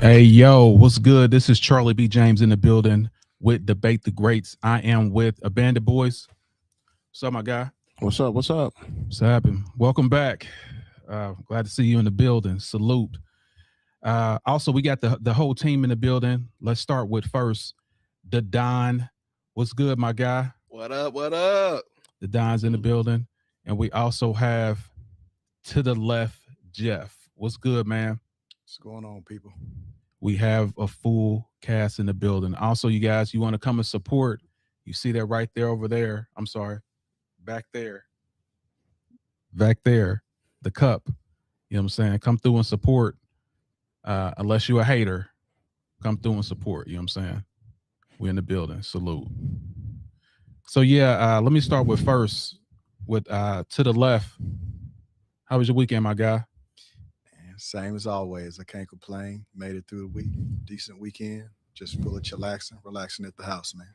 Hey, yo, what's good? This is Charlie B. James in the building with Debate the Greats. I am with Abandoned Boys. What's up, my guy? What's up? What's up? What's happening? Welcome back. Glad to see you in the building. Salute. Also, we got the whole team in the building. Let's start with first the Don. What's good, my guy? What up? What up? The Don's in the building. And we also have to the left, Jeff. What's good, man? What's going on, people? We have a full cast in the building. Also, you guys, you want to come and support, you see that right there over there. I'm sorry, back there. Back there, the cup. You know what I'm saying? Come through and support. Unless you're a hater, come through and support. You know what I'm saying? We're in the building. Salute. So yeah, let me start with first with to the left. How was your weekend, my guy? Same as always. I can't complain. Made it through the week. Decent weekend. Just full of chillaxing, relaxing at the house, man.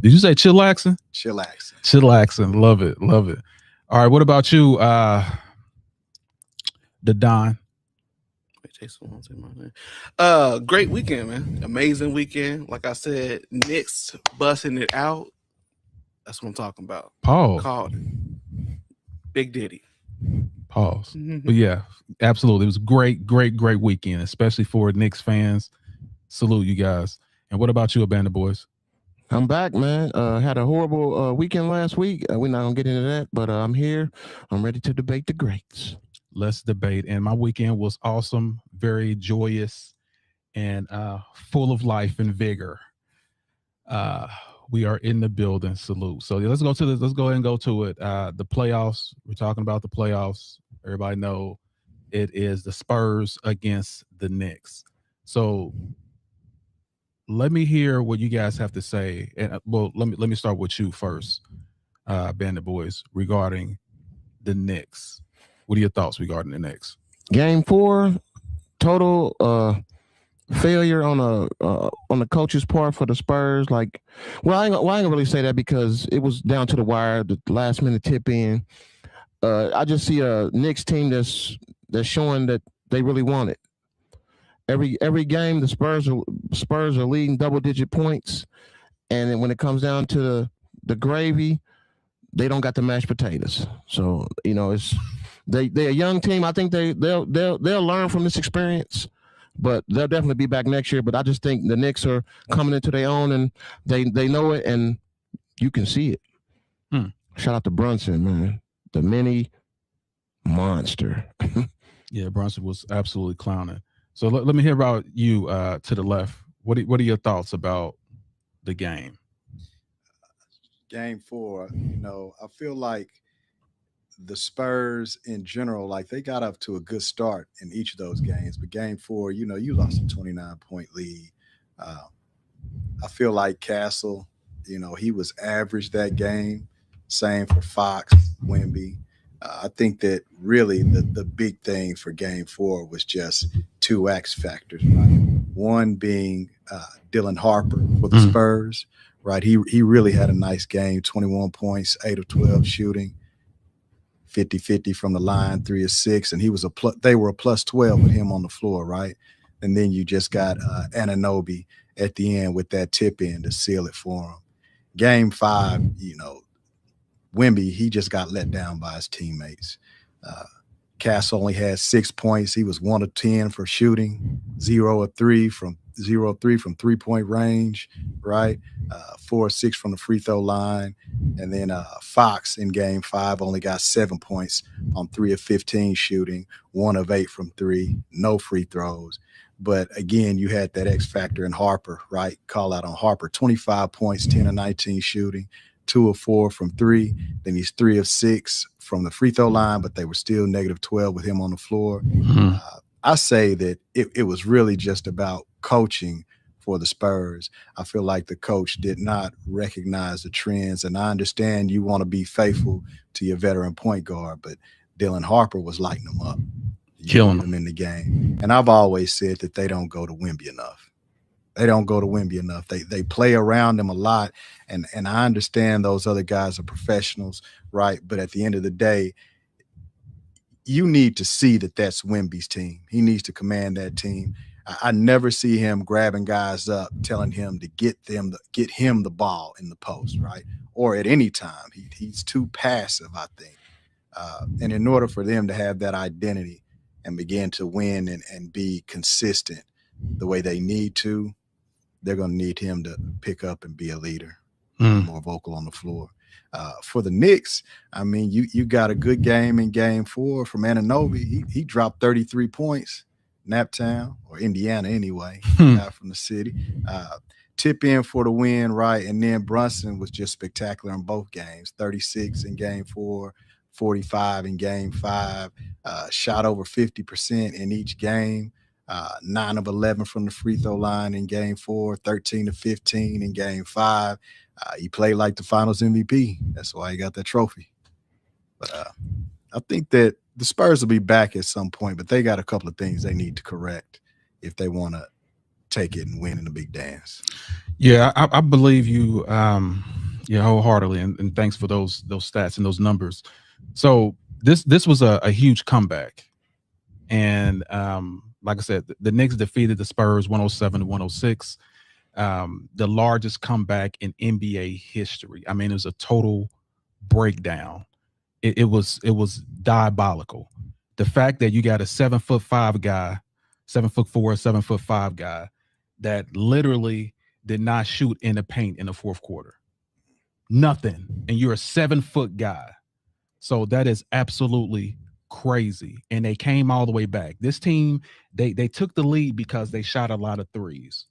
Did you say chillaxing? Chillaxing. Chillaxing. Love it. Love it. All right. What about you, the Don? Jason won't say my name. Great weekend, man. Amazing weekend. Like I said, Knicks busting it out. That's what I'm talking about. Pause. Called it. Big Diddy. Pause. But yeah, absolutely. It was great weekend, especially for Knicks fans. Salute you guys. And what about you, Abandoned Boys? I'm back, man. Had a horrible weekend last week. We're not gonna get into that, but I'm here. I'm ready to debate the greats. Let's debate. And my weekend was awesome, very joyous, and full of life and vigor. We are in the building. Salute. So let's go to this. Let's go ahead and go to it. The playoffs. We're talking about the playoffs. Everybody know it is the Spurs against the Knicks. So let me hear what you guys have to say. And well, let me start with you first, Bandit Boys, regarding the Knicks. What are your thoughts regarding the Knicks? Game 4, total failure on the coach's part for the Spurs. Like, well, I ain't gonna really say that because it was down to the wire, the last minute tip in. I just see a Knicks team that's showing that they really want it. Every game, the Spurs are leading double digit points, and then when it comes down to the gravy, they don't got the mashed potatoes. So it's they're a young team. I think they'll learn from this experience, but they'll definitely be back next year. But I just think the Knicks are coming into their own, and they know it, and you can see it. Shout out to Brunson, man, the mini monster. Yeah, Brunson was absolutely clowning. So let me hear about you to the left. What are your thoughts about the game? Game 4, I feel like the Spurs in general, like they got up to a good start in each of those games. But game 4, you lost a 29-point lead. I feel like Castle, he was average that game. Same for Fox, Wemby. I think that really the big thing for game 4 was just two X factors, right? One being Dylan Harper for the Spurs, right? He really had a nice game, 21 points, 8 of 12 shooting, 50-50 from the line, 3 of 6, and they were a plus 12 with him on the floor, right? And then you just got Anunoby at the end with that tip in to seal it for him. Game 5, Wemby, he just got let down by his teammates. Cass only had 6 points. He was 1 of 10 for shooting, 0 of 3 from 3-point range, right? 4 of 6 from the free throw line. And then Fox in game 5 only got 7 points on 3 of 15 shooting, 1 of 8 from 3, no free throws. But again, you had that X factor in Harper, right? Call out on Harper, 25 points, 10 of 19 shooting, 2 of 4 from 3. Then he's 3 of 6 from the free throw line, but they were still negative 12 with him on the floor. I say that it was really just about coaching for the Spurs. I feel like the coach did not recognize the trends, and I understand you want to be faithful to your veteran point guard, but Dylan Harper was lighting them up, killing them in the game. And I've always said that they don't go to Wemby enough. They don't go to Wemby enough. They play around him a lot, and I understand those other guys are professionals, right? But at the end of the day, you need to see that that's Wemby's team. He needs to command that team. I never see him grabbing guys up, telling him to get him the ball in the post, right? Or at any time. He's too passive, I think. And in order for them to have that identity and begin to win and be consistent the way they need to, they're going to need him to pick up and be a leader, more vocal on the floor. For the Knicks, I mean, you got a good game in game 4 from Anunoby. He dropped 33 points, Naptown, or Indiana anyway, guy from the city. Tip in for the win, right? And then Brunson was just spectacular in both games, 36 in game 4, 45 in game 5, shot over 50% in each game. 9 of 11 from the free throw line in game 4, 13 of 15 in game 5. He played like the finals MVP. That's why he got that trophy. But I think that the Spurs will be back at some point, but they got a couple of things they need to correct if they want to take it and win in the big dance. Yeah, I believe you wholeheartedly, and thanks for those stats and those numbers. So this was a huge comeback. And like I said, the Knicks defeated the Spurs 107-106. The largest comeback in NBA history. I mean, it was a total breakdown. It was diabolical. The fact that you got a 7'5" guy, 7'4", 7'5" guy that literally did not shoot in the paint in the fourth quarter. Nothing. And you're a 7-foot guy. So that is absolutely crazy. And they came all the way back. This team, they took the lead because they shot a lot of threes.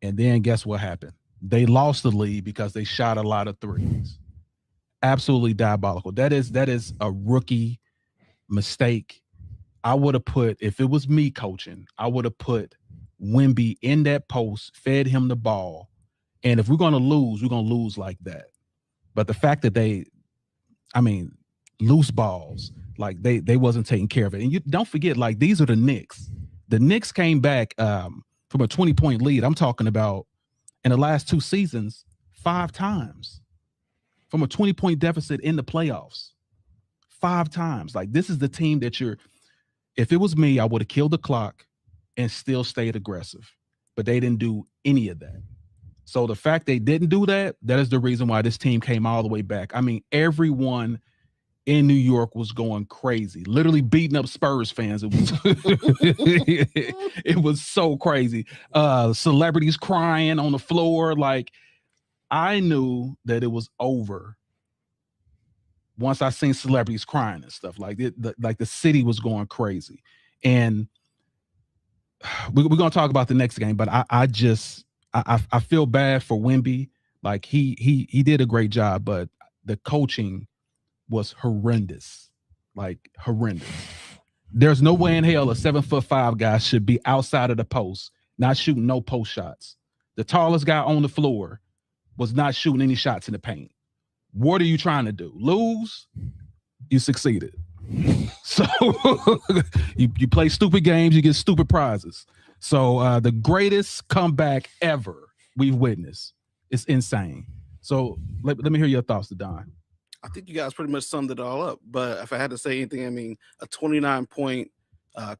And then guess what happened? They lost the lead because they shot a lot of threes. Absolutely diabolical. That is a rookie mistake. I would have put, if it was me coaching, I would have put Wemby in that post, fed him the ball. And if we're going to lose, we're going to lose like that. But the fact that loose balls, like they wasn't taking care of it. And you don't forget, like, these are the Knicks. The Knicks came back from a 20-point lead. I'm talking about in the last 2 seasons, 5 times from a 20-point deficit in the playoffs. 5 times. Like, this is the team that if it was me, I would have killed the clock and still stayed aggressive. But they didn't do any of that. So the fact they didn't do that, that is the reason why this team came all the way back. I mean, everyone in New York was going crazy, literally beating up Spurs fans. It was it was so crazy. Celebrities crying on the floor. Like, I knew that it was over once I seen celebrities crying and stuff. Like the city was going crazy. And we're gonna talk about the next game, but I feel bad for Wemby. Like, he did a great job, but the coaching was horrendous. Like, horrendous. There's no way in hell a 7'5" guy should be outside of the post, not shooting no post shots. The tallest guy on the floor was not shooting any shots in the paint. What are you trying to do? Lose? You succeeded. So you play stupid games, you get stupid prizes. So the greatest comeback ever we've witnessed. It's insane. So let me hear your thoughts, Don. I think you guys pretty much summed it all up. But if I had to say anything, I mean, a 29-point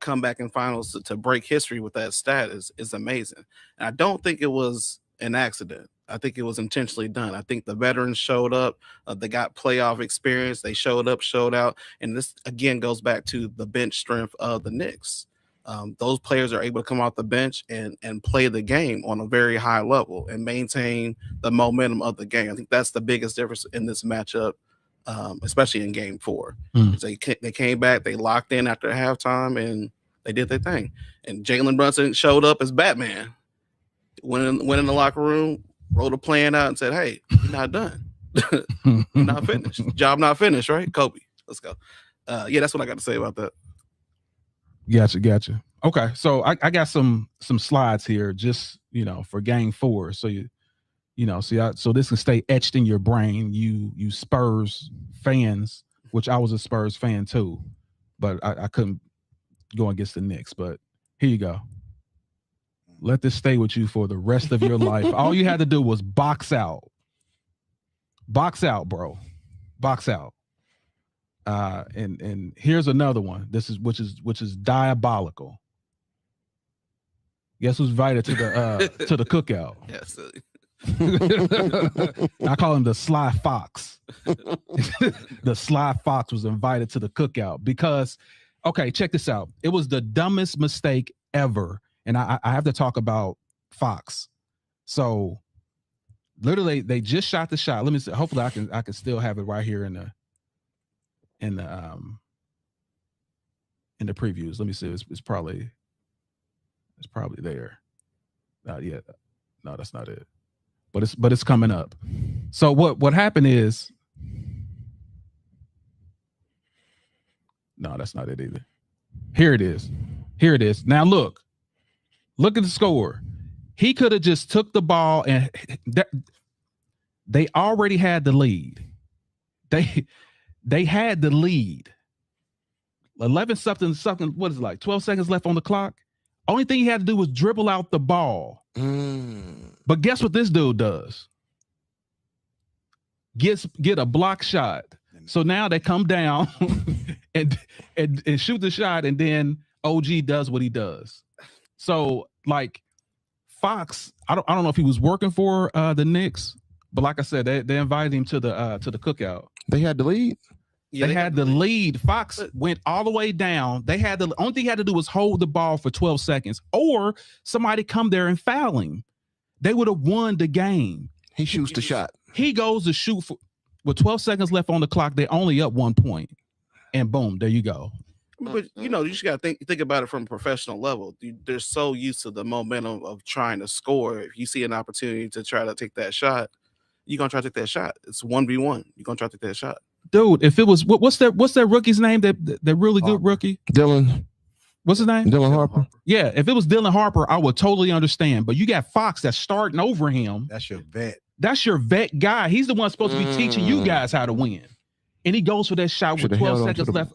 comeback in finals to break history with that stat is amazing. And I don't think it was an accident. I think it was intentionally done. I think the veterans showed up. They got playoff experience. They showed up, showed out. And this, again, goes back to the bench strength of the Knicks. Those players are able to come off the bench and play the game on a very high level and maintain the momentum of the game. I think that's the biggest difference in this matchup, especially in game 4. They came back, they locked in after halftime, and they did their thing. And Jalen Brunson showed up as Batman. Went in the locker room, wrote a plan out and said, hey, you're not done. You're not finished. Job not finished, right? Kobe, let's go. Yeah, that's what I got to say about that. Gotcha. Okay, so I got some slides here, just, for game 4. So so this can stay etched in your brain. You Spurs fans, which I was a Spurs fan too, but I couldn't go against the Knicks. But here you go. Let this stay with you for the rest of your life. All you had to do was box out. Box out, bro. Box out. And here's another one. Which is diabolical. Guess who's invited to the cookout? Yes. I call him the Sly Fox. The Sly Fox was invited to the cookout because, okay, check this out. It was the dumbest mistake ever, and I have to talk about Fox. So, literally, they just shot the shot. Let me see. Hopefully, I can still have it right here in the previews. Let me see. It's probably there. Not yet. No, that's not it. But it's coming up. So what happened is, no, that's not it either. Here it is. Here it is. Now look at the score. He could have just took the ball and they already had the lead. They had the lead. 11 something. What is it, like 12 seconds left on the clock? Only thing he had to do was dribble out the ball. But guess what this dude does? Get a block shot. So now they come down and shoot the shot, and then OG does what he does. So like Fox, I don't know if he was working for the Knicks, but like I said, they invited him to the cookout. They had the lead. Yeah, they had the lead. Fox went all the way down. They had the only thing he had to do was hold the ball for 12 seconds, or somebody come there and foul him. They would have won the game. He shoots the shot. He goes to shoot with 12 seconds left on the clock. They're only up 1 point, and boom, there you go. But you just got to think about it from a professional level. They're so used to the momentum of trying to score. If you see an opportunity to try to take that shot, you're gonna try to take that shot. It's 1v1. You're gonna try to take that shot. Dude, if it was what's that rookie's name? That really good rookie? Dylan. What's his name? Dylan Harper. Yeah, if it was Dylan Harper, I would totally understand. But you got Fox that's starting over him. That's your vet. That's your vet guy. He's the one supposed to be teaching you guys how to win. And he goes for that shot with 12 seconds left.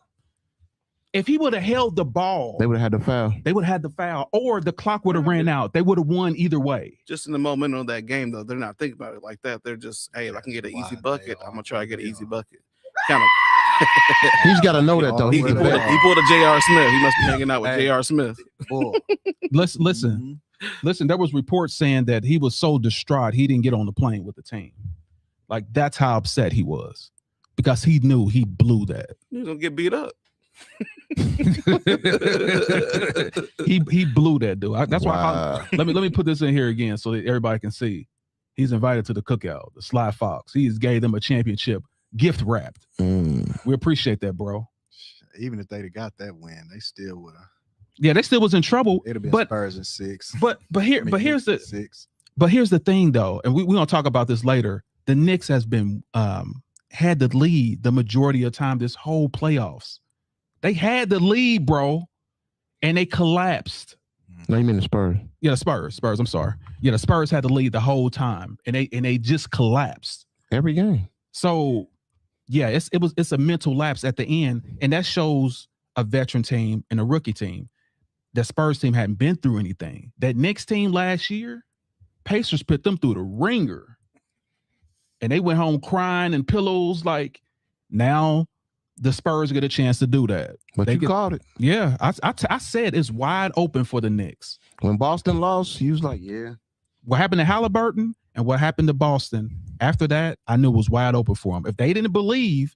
If he would have held the ball, they would have had the foul. They would have had the foul, or the clock would have ran out. They would have won either way. Just in the momentum of that game, though, they're not thinking about it like that. They're just, hey, if I can get an easy bucket, I'm gonna try to get an easy bucket. Kind of. He's got to know that though. He pulled a J.R. Smith. He must be hanging out with J.R. Smith. Listen. There was reports saying that he was so distraught he didn't get on the plane with the team. Like that's how upset he was because he knew he blew that. He was gonna get beat up. he blew that dude. That's why. Let me put this in here again so that everybody can see. He's invited to the cookout. The Sly Fox. He gave them a championship gift wrapped. We appreciate that, bro. Even if they'd have got that win, they still would have. Yeah, they still was in trouble. It'd have been Spurs in 6. Here's the thing though, and we're gonna talk about this later. The Knicks has been had the lead the majority of the time this whole playoffs. They had the lead, bro, and they collapsed. No, you mean the Spurs? Yeah, the Spurs. I'm sorry. Yeah, the Spurs had the lead the whole time, and they just collapsed every game. So, yeah, it's a mental lapse at the end, and that shows a veteran team and a rookie team. The Spurs team hadn't been through anything. That Knicks team last year, Pacers put them through the ringer, and they went home crying and pillows. Like now, the Spurs get a chance to do that. But you called it. Yeah, I said it's wide open for the Knicks. When Boston lost, he was like, yeah. What happened to Halliburton and what happened to Boston, after that, I knew it was wide open for them. If they didn't believe,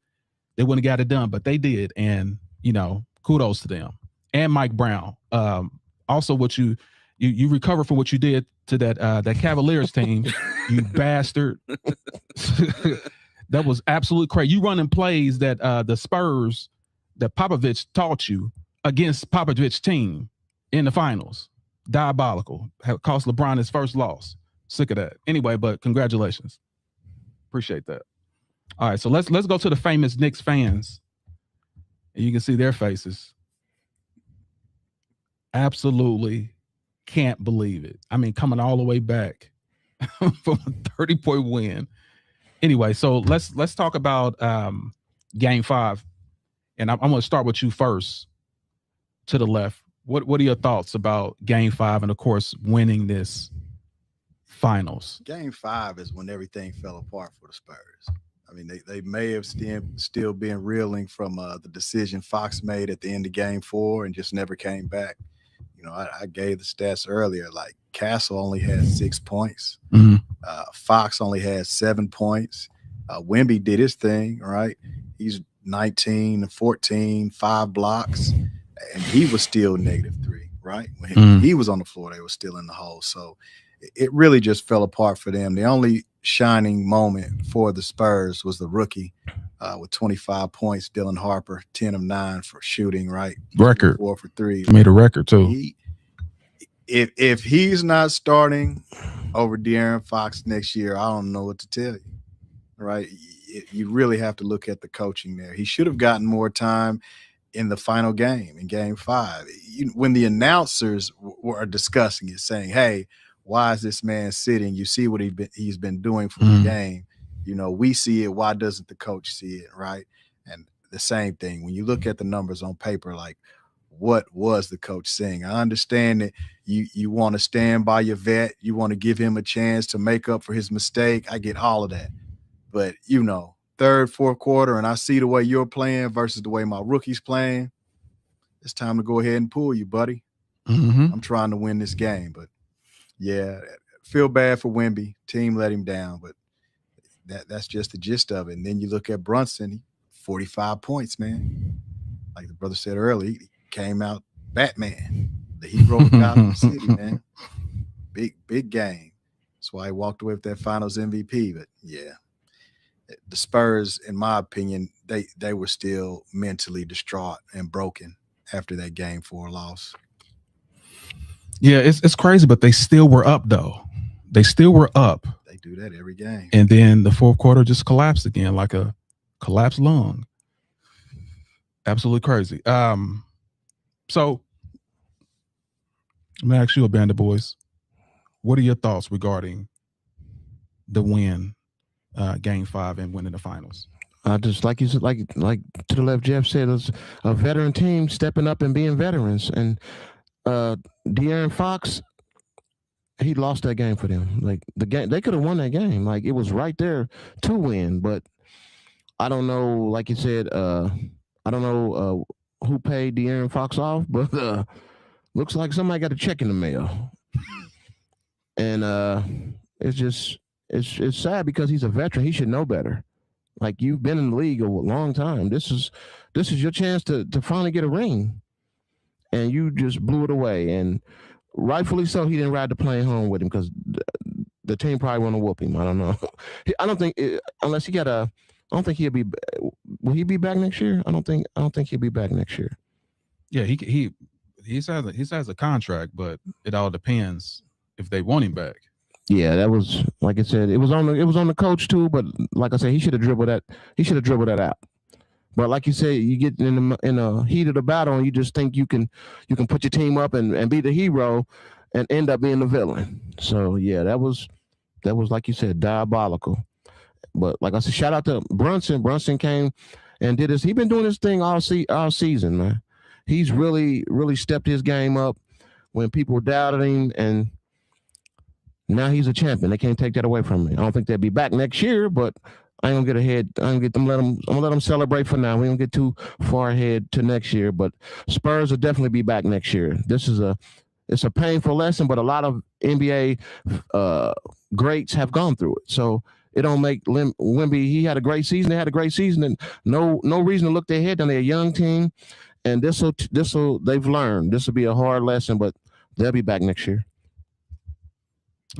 they wouldn't have got it done, but they did. And, kudos to them. And Mike Brown. Also, what you recovered from what you did to that Cavaliers team, you bastard. That was absolute crazy. You running plays that the Spurs that Popovich taught you against Popovich's team in the finals. Diabolical. Cost LeBron his first loss. Sick of that. Anyway, but congratulations. Appreciate that. All right, so let's go to the famous Knicks fans. And you can see their faces. Absolutely can't believe it. I mean, coming all the way back from a 30-point win. Anyway, so let's talk about Game 5, and I'm going to start with you first. To the left, what are your thoughts about Game 5 and of course winning this finals? Game 5 is when everything fell apart for the Spurs. I mean, they may have still been reeling from the decision Fox made at the end of Game 4 and just never came back. You know, I gave the stats earlier. Like Castle only had 6 points. Mhm. Fox only had 7 points. Wemby did his thing, right? He's 19, 14, 5 blocks, and he was still -3, right? When he was on the floor, they were still in the hole. So it really just fell apart for them. The only shining moment for the Spurs was the rookie with 25 points, Dylan Harper, 10 of 9 for shooting, right? Record. 4 for 3. Made a record too. If he's not starting over De'Aaron Fox next year, I don't know what to tell you, right? You really have to look at the coaching there. He should have gotten more time in the final game, in game 5. When the announcers were discussing it, saying, hey, why is this man sitting? You see what he's been doing for the game. You know, we see it. Why doesn't the coach see it, right? And the same thing, when you look at the numbers on paper, like, what was the coach saying? I understand that you want to stand by your vet. You want to give him a chance to make up for his mistake. I get all of that. But, you know, third, fourth quarter, and I see the way you're playing versus the way my rookie's playing, it's time to go ahead and pull you, buddy. I'm trying to win this game. But, yeah, feel bad for Wemby. Team let him down, but that's just the gist of it. And then you look at Brunson, 45 points, man. Like the brother said earlier, he came out Batman, the hero of Gotham City, man. Big game. That's why he walked away with that Finals MVP. But, yeah. The Spurs, in my opinion, they were still mentally distraught and broken after that game 4 loss. Yeah, it's crazy, but they still were up though. They still were up. They do that every game. And then the fourth quarter just collapsed again, like a collapsed lung. Absolutely crazy. So let me ask you, Band of Boys, what are your thoughts regarding the win? Game 5 and winning the finals. Just like you said, like to the left, Jeff said, it's a veteran team stepping up and being veterans. And De'Aaron Fox, he lost that game for them. Like the game, they could have won that game. Like it was right there to win. But I don't know. Like you said, I don't know who paid De'Aaron Fox off, but looks like somebody got a check in the mail. And it's just. It's sad because he's a veteran. He should know better. Like you've been in the league a long time. This is your chance to finally get a ring, and you just blew it away. And rightfully so. He didn't ride the plane home with him because the team probably want to whoop him. I don't know. I don't think unless he got a. I don't think he'll be. Will he be back next year? I don't think he'll be back next year. Yeah, he has a contract, but it all depends if they want him back. Yeah, that was like I said. It was on the coach too. But like I said, he should have dribbled that. He should have dribbled that out. But like you say, you get in the heat of the battle, and you just think you can put your team up and be the hero, and end up being the villain. So yeah, that was like you said, diabolical. But like I said, shout out to Brunson. Brunson came and did his. He's been doing this thing all season, man. He's really stepped his game up when people doubted him, and now he's a champion. They can't take that away from me. I don't think they'll be back next year, but I ain't gonna get ahead. I'm gonna let them celebrate for now. We don't get too far ahead to next year, but Spurs will definitely be back next year. It's a painful lesson, but a lot of NBA greats have gone through it. So it don't make Wemby. He had a great season. They had a great season, and no reason to look their head down. They're a young team, and they've learned. This will be a hard lesson, but they'll be back next year.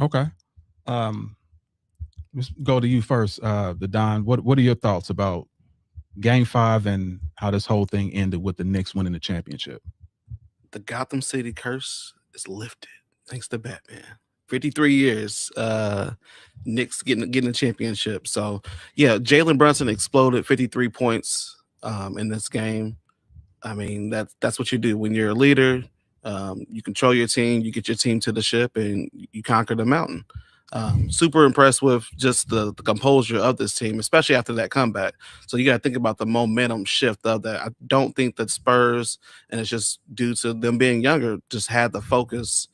Okay. Let's go to you first, the Don. What are your thoughts about Game 5 and how this whole thing ended with the Knicks winning the championship? The Gotham City curse is lifted thanks to Batman. 53 years, Knicks getting a championship. So yeah, Jalen Brunson exploded 53 points in this game. I mean, that's what you do when you're a leader. You control your team, you get your team to the ship, and you conquer the mountain. Super impressed with just the composure of this team, especially after that comeback. So you got to think about the momentum shift of that. I don't think that Spurs, and it's just due to them being younger, just had the focus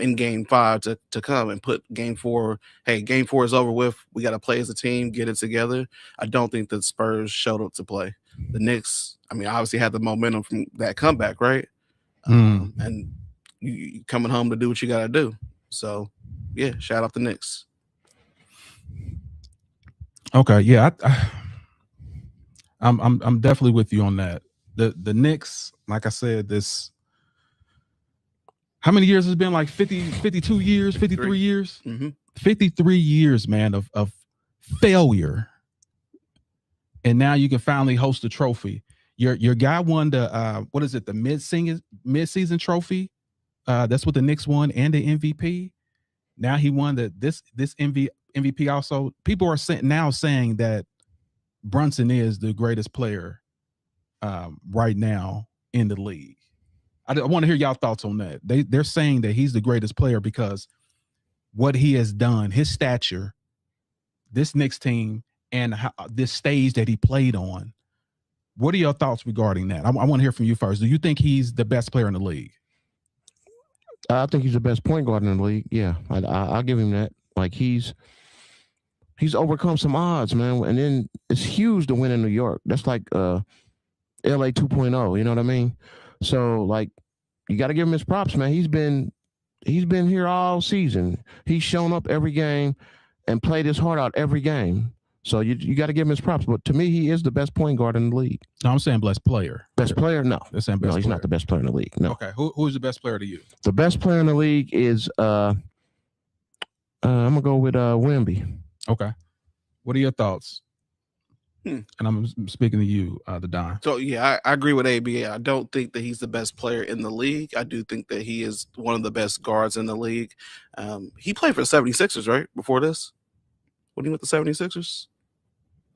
in Game 5 to come and put Game 4. Hey, Game 4 is over with. We got to play as a team, get it together. I don't think that Spurs showed up to play. The Knicks, I mean, obviously had the momentum from that comeback, right? And you coming home to do what you got to do. So, yeah, shout out the Knicks. Okay, yeah, I'm definitely with you on that. The Knicks, like I said, this how many years has it been? Like 50, 52 years, 53 years? Mm-hmm. 53 years, man, of failure. And now you can finally host a trophy. Your guy won the what is it, the mid-season trophy? That's what the Knicks won, and the MVP. Now he won this MVP also. People are saying that Brunson is the greatest player right now in the league. I want to hear y'all thoughts on that. They're saying that he's the greatest player because what he has done, his stature, this Knicks team, and this stage that he played on. What are your thoughts regarding that? I want to hear from you first. Do you think he's the best player in the league? I think he's the best point guard in the league. Yeah, I'll give him that. Like he's overcome some odds, man, and then it's huge to win in New York. That's like LA 2.0. You know what I mean? So like, you got to give him his props, man. He's been here all season. He's shown up every game and played his heart out every game. So you got to give him his props. But to me, he is the best point guard in the league. No, I'm saying best player. Best player? No. They're saying best no, he's player. not the best player in the league. No. Okay. Who's the best player to you? The best player in the league is I'm gonna go with Wemby. Okay. What are your thoughts? And I'm speaking to you, the Don. So, yeah, I agree with AB. I don't think that he's the best player in the league. I do think that he is one of the best guards in the league. He played for the 76ers, right, before this? When he went to the 76ers?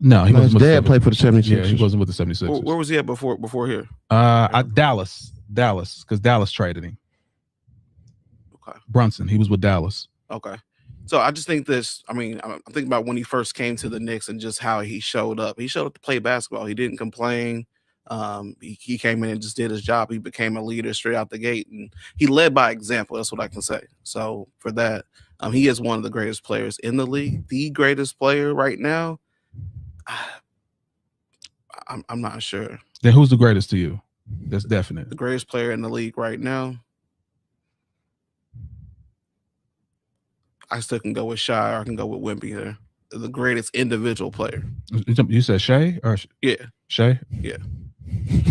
No, he wasn't. His dad played for the 76ers. Yeah, he wasn't with the 76ers. Where was he at before here? Dallas, because Dallas traded him. Okay. Brunson, he was with Dallas. Okay. So I just think this, I'm thinking about when he first came to the Knicks and just how he showed up. He showed up to play basketball. He didn't complain. He came in and just did his job. He became a leader straight out the gate, and he led by example. That's what I can say. So for that, he is one of the greatest players in the league. The greatest player right now, I'm not sure. Then who's the greatest to you? That's definite. The greatest player in the league right now, I still can go with Shy, or I can go with Wemby here. The greatest individual player. You said Shea or yeah, Shea? Yeah,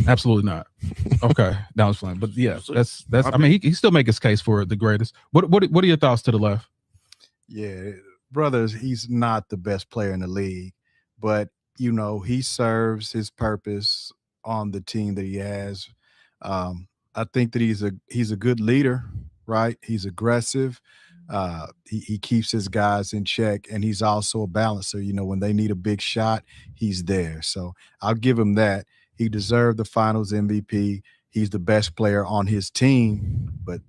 absolutely not. Okay, that was fun, but yeah, that's. I mean, he still make his case for the greatest. What are your thoughts to the left? Yeah, brothers, he's not the best player in the league, but you know he serves his purpose on the team that he has. I think that he's a good leader, right? He's aggressive. He keeps his guys in check, and he's also a balancer. You know, when they need a big shot, he's there. So I'll give him that. He deserved the Finals MVP. He's the best player on his team, but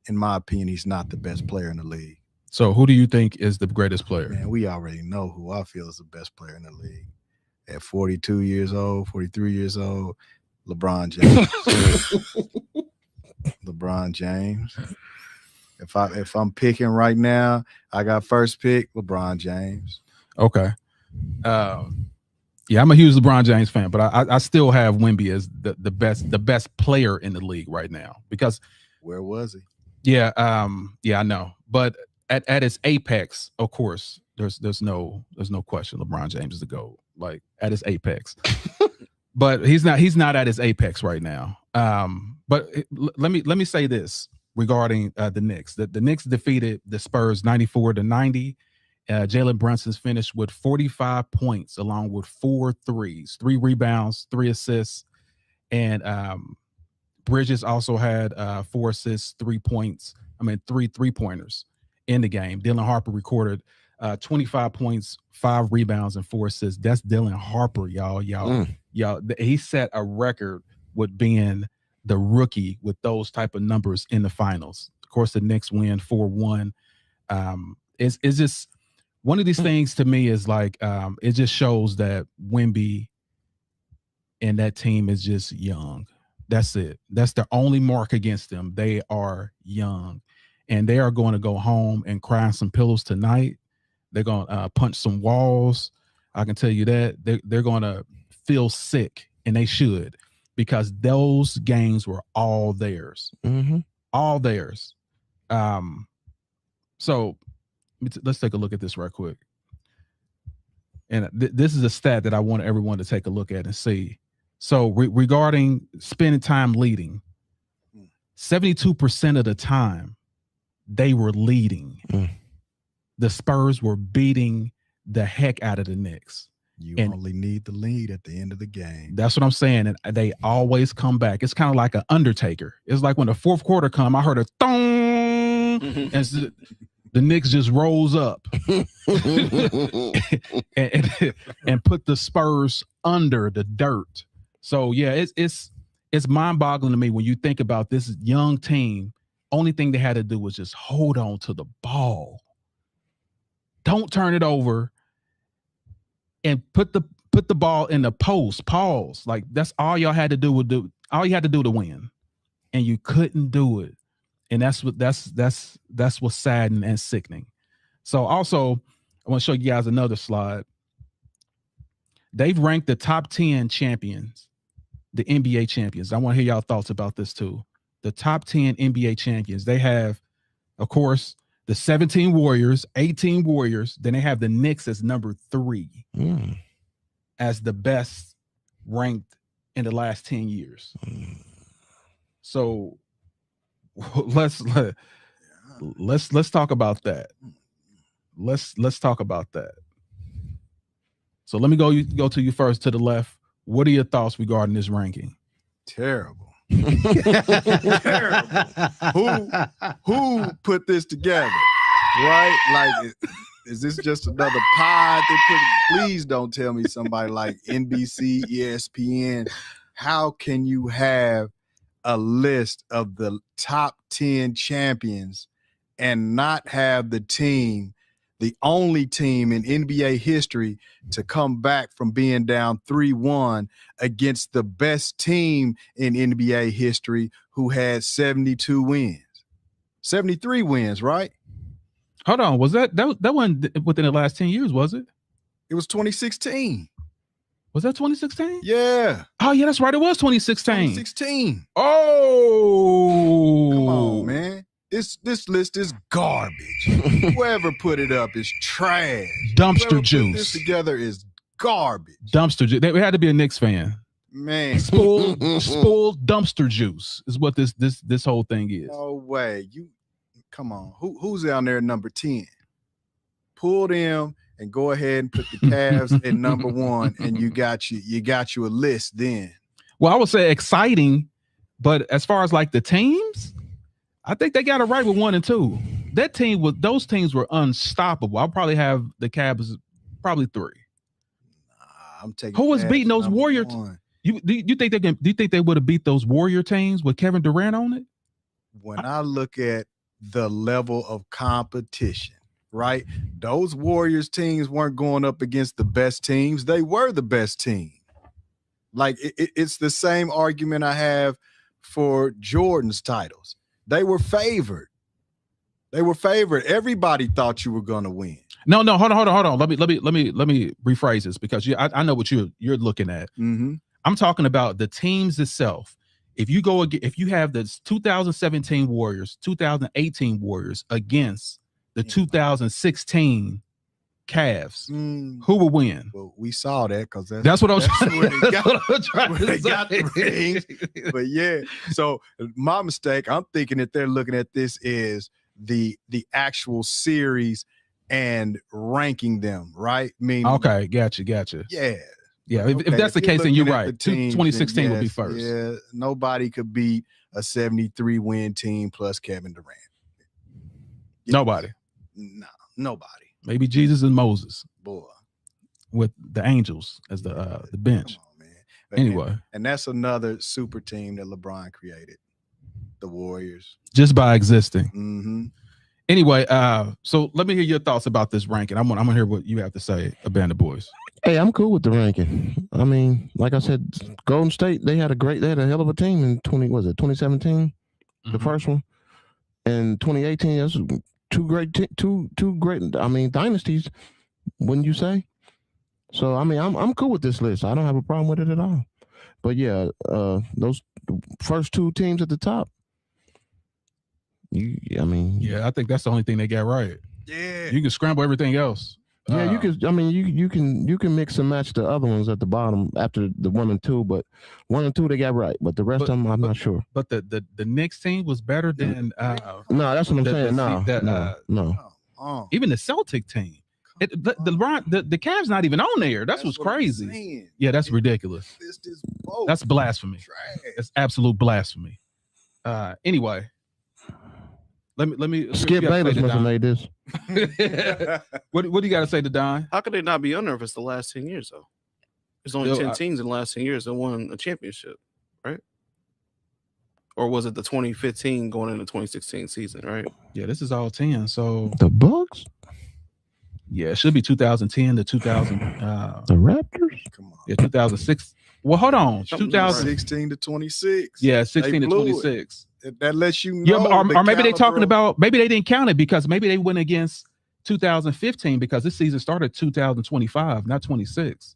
in my opinion, he's not the best player in the league. So who do you think is the greatest player? Man, we already know who I feel is the best player in the league. At 42 years old, 43 years old, LeBron James. LeBron James. If I'm picking right now, I got first pick, LeBron James. Okay. Yeah, I'm a huge LeBron James fan, but I still have Wemby as the best player in the league right now because where was he? Yeah, I know. But at its apex, of course, there's no question LeBron James is the GOAT. Like at his apex. But he's not at his apex right now. But let me say this regarding the Knicks. The Knicks defeated the Spurs 94-90. Jalen Brunson's finished with 45 points along with 4 threes, 3 rebounds, 3 assists. And Bridges also had 4 assists, 3 points. 3 3-pointers in the game. Dylan Harper recorded 25 points, 5 rebounds, and 4 assists. That's Dylan Harper, y'all. He set a record with being the rookie with those type of numbers in the finals. Of course, the Knicks win 4-1. It's just one of these things to me is like it just shows that Wemby and that team is just young. That's it. That's the only mark against them. They are young, and they are going to go home and cry on some pillows tonight. They're going to punch some walls. I can tell you that. They're going to feel sick, and they should, because those games were all theirs. Mm-hmm. all theirs. So let's take a look at this right quick. And this is a stat that I want everyone to take a look at and see. So regarding spending time leading, 72% of the time they were leading. The Spurs were beating the heck out of the Knicks. You only need the lead at the end of the game. That's what I'm saying. And they always come back. It's kind of like an Undertaker. It's like when the fourth quarter come, I heard a thong, and the Knicks just rose up and put the Spurs under the dirt. So yeah, it's mind-boggling to me when you think about this young team. Only thing they had to do was just hold on to the ball. Don't turn it over. And put the ball in the post. Pause. Like that's all y'all had to do all you had to do to win. And you couldn't do it. And that's what's sad and sickening. So also, I want to show you guys another slide. They've ranked the top 10 champions, the NBA champions. I want to hear y'all thoughts about this too. The top 10 NBA champions. They have, of course, the 17 Warriors, 18 Warriors. Then they have the Knicks as number 3 as the best ranked in the last 10 years. So let's talk about that. Let's talk about that. So let me go to you first to the left. What are your thoughts regarding this ranking? Terrible. Who put this together? Right? Like, is this just another pod they put? Please don't tell me somebody like NBC, ESPN. How can you have a list of the top 10 champions and not have the team, the only team in NBA history to come back from being down 3-1 against the best team in NBA history who had 72 wins, 73 wins, right? Hold on. Was that wasn't within the last 10 years, was it? It was 2016. Was that 2016? Yeah. Oh, yeah, that's right. It was 2016. 2016. Oh. Come on, man. This list is garbage. Whoever put it up is trash. Dumpster Whoever juice. put this together is garbage. Dumpster juice. They had to be a Knicks fan. Man. Spoiled dumpster juice is what this whole thing is. No way. Come on. Who's down there at number 10? Pull them and go ahead and put the Cavs at number 1, and you got you a list then. Well, I would say exciting, but as far as like the teams, I think they got it right with 1 and 2. Those teams were unstoppable. I'll probably have the Cavs probably 3. I'm taking. Who was Cavs beating those number Warriors? 1. Do you think they would have beat those Warrior teams with Kevin Durant on it? When I look at the level of competition, right? Those Warriors teams weren't going up against the best teams. They were the best team. Like it's the same argument I have for Jordan's titles. They were favored. Everybody thought you were going to win. No, hold on. Let me rephrase this because I know what you're looking at. Mm-hmm. I'm talking about the teams itself. If you have the 2017 Warriors, 2018 Warriors against the 2016 Cavs, who will win? Well, we saw that because that's what I was trying to say. But yeah, so my mistake. I'm thinking that they're looking at this is the actual series and ranking them, right? Okay, gotcha. Yeah, if that's the case, then you're right. 2016 would be first. Yeah, nobody could beat a 73-win team plus Kevin Durant. Nobody. No, nobody. Maybe Jesus and Moses. Boy. With the angels as the bench. Come on, man. Anyway. And that's another super team that LeBron created. The Warriors. Just by existing. Mm-hmm. Anyway, so let me hear your thoughts about this ranking. I'm gonna hear what you have to say, Abandoned Boys. Hey, I'm cool with the ranking. I mean, like I said, Golden State, they had a hell of a team in 2017, the first one. And 2018, that's two great dynasties, wouldn't you say? So I mean, I'm cool with this list. I don't have a problem with it at all. But yeah, those first 2 teams at the top, Yeah, I think that's the only thing they got right. Yeah. You can scramble everything else. Yeah, you can. I mean, you can mix and match the other ones at the bottom after the 1 and 2, but 1 and 2 they got right, but the rest of them I'm not sure. But the Knicks team was better than No, that's what I'm saying. No. Even the Celtic team. The Cavs not even on there. That's what's crazy. Yeah, that's ridiculous. That's blasphemy. That's absolute blasphemy. Anyway, let me Skip Bayless must have made this. What do you got to say to Don? How could they not be under if it's the last 10 years though? There's only 10 teams in the last 10 years that won a championship, right? Or was it the 2015 going into 2016 season, right? Yeah, this is all 10. So the Bucks? Yeah, it should be 2010 to 2000. The Raptors? Come on. Yeah, 2006. Well, hold on. 2016 to 26. Yeah, 16 to 26. That lets you know. Yeah, or maybe they're talking about, maybe they didn't count it because maybe they went against 2015 because this season started 2025, not 26.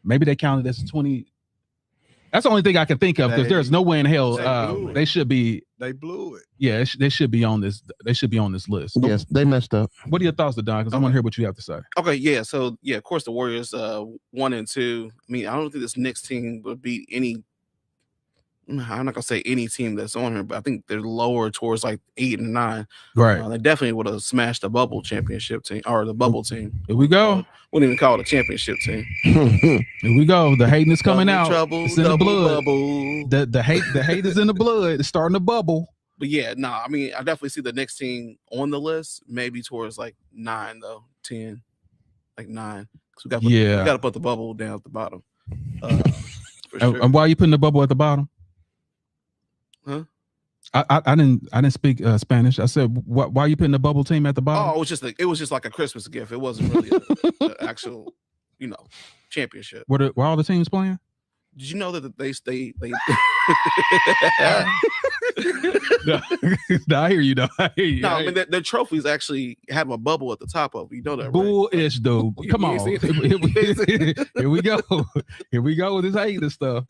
Maybe they counted as 20. That's the only thing I can think of because there's no way in hell they should be. They blew it. Yeah, they should be on this. They should be on this list. Yes, they messed up. What are your thoughts, Don? Because I want to hear what you have to say. Okay, yeah. So yeah, of course the Warriors 1 and 2. I mean, I don't think this Knicks team would beat any. I'm not gonna say any team that's on here, but I think they're lower towards like 8 and 9. Right. They definitely would have smashed the bubble championship team or the bubble team. Here we go. Wouldn't even call it a championship team. Here we go. The hating is coming out. Trouble, it's in the blood. Bubble. The hate is in the blood. It's starting to bubble. But yeah, no, I mean, I definitely see the next team on the list, maybe towards like 9 though, 10, like 9. Because we got to put the bubble down at the bottom. For sure. And why are you putting the bubble at the bottom? Huh? I didn't speak Spanish. I said, why are you putting the bubble team at the bottom? Oh, it was just like a Christmas gift. It wasn't really an actual, championship. Were all the teams playing? Did you know that they No, I hear you though. I hear you. No, I mean their trophies actually have a bubble at the top of it. You know that, right? Bullish, dude. Come on. Here we go. Here we go with this hating stuff.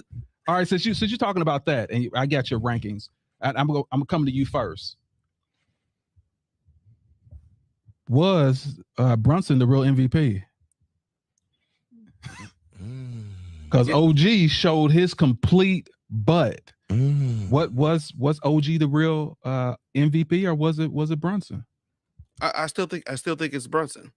All right, since you're talking about that, and I got your rankings, I'm gonna come to you first. Was Brunson the real MVP? Because OG showed his complete butt. What was OG the real MVP, or was it Brunson? I still think it's Brunson.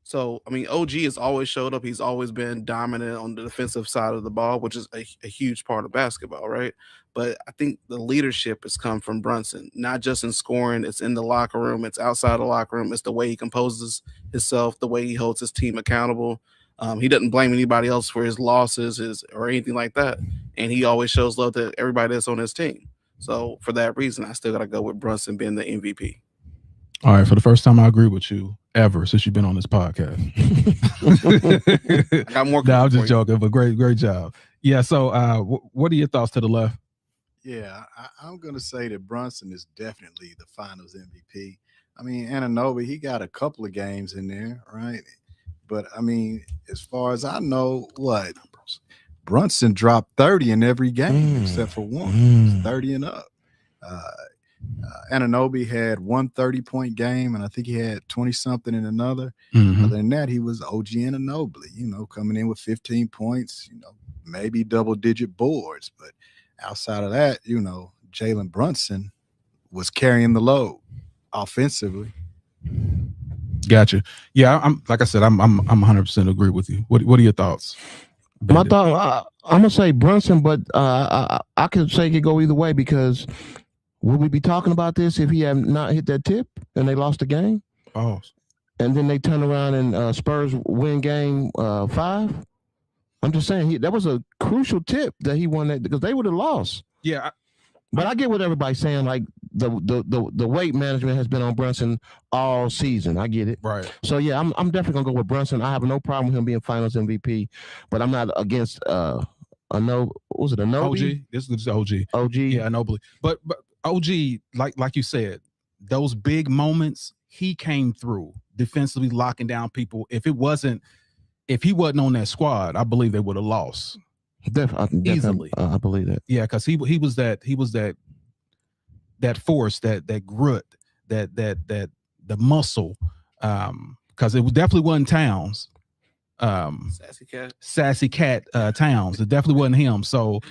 So, I mean, OG has always showed up. He's always been dominant on the defensive side of the ball, which is a huge part of basketball, right? But I think the leadership has come from Brunson, not just in scoring. It's in the locker room. It's outside the locker room. It's the way he composes himself, the way he holds his team accountable. He doesn't blame anybody else for his losses or anything like that. And he always shows love to everybody that's on his team. So, for that reason, I still got to go with Brunson being the MVP. All right, for the first time I agree with you ever since you've been on this podcast. I got more. No, I'm just joking, but great job. Yeah. So, what are your thoughts to the left? Yeah, I'm gonna say that Brunson is definitely the Finals MVP. I mean, Anunoby, he got a couple of games in there, right? But I mean, as far as I know, Brunson dropped 30 in every game except for one. 30 and up. Anunoby had one 30-point game, and I think he had 20-something in another. Other than that, he was OG Anunoby, coming in with 15 points, maybe double-digit boards. But outside of that, Jalen Brunson was carrying the load offensively. Gotcha. Yeah, I'm 100% agree with you. What are your thoughts? My thought, I'm gonna say Brunson, but I could say it could go either way because. Would we be talking about this if he had not hit that tip and they lost the game? Oh. And then they turn around and Spurs win game 5? I'm just saying that was a crucial tip that he won that because they would have lost. Yeah. But I get what everybody's saying. Like the weight management has been on Brunson all season. I get it. Right. So yeah, I'm definitely gonna go with Brunson. I have no problem with him being Finals MVP, but I'm not against Anobi? OG. This is OG. OG. Yeah, Anobi. But OG, like you said, those big moments, he came through defensively, locking down people. If he wasn't on that squad, I believe they would have lost. Definitely, easily. I believe that. Yeah, because he was that force, that grit, that the muscle, because it definitely wasn't Towns. Sassy cat Towns. It definitely wasn't him. So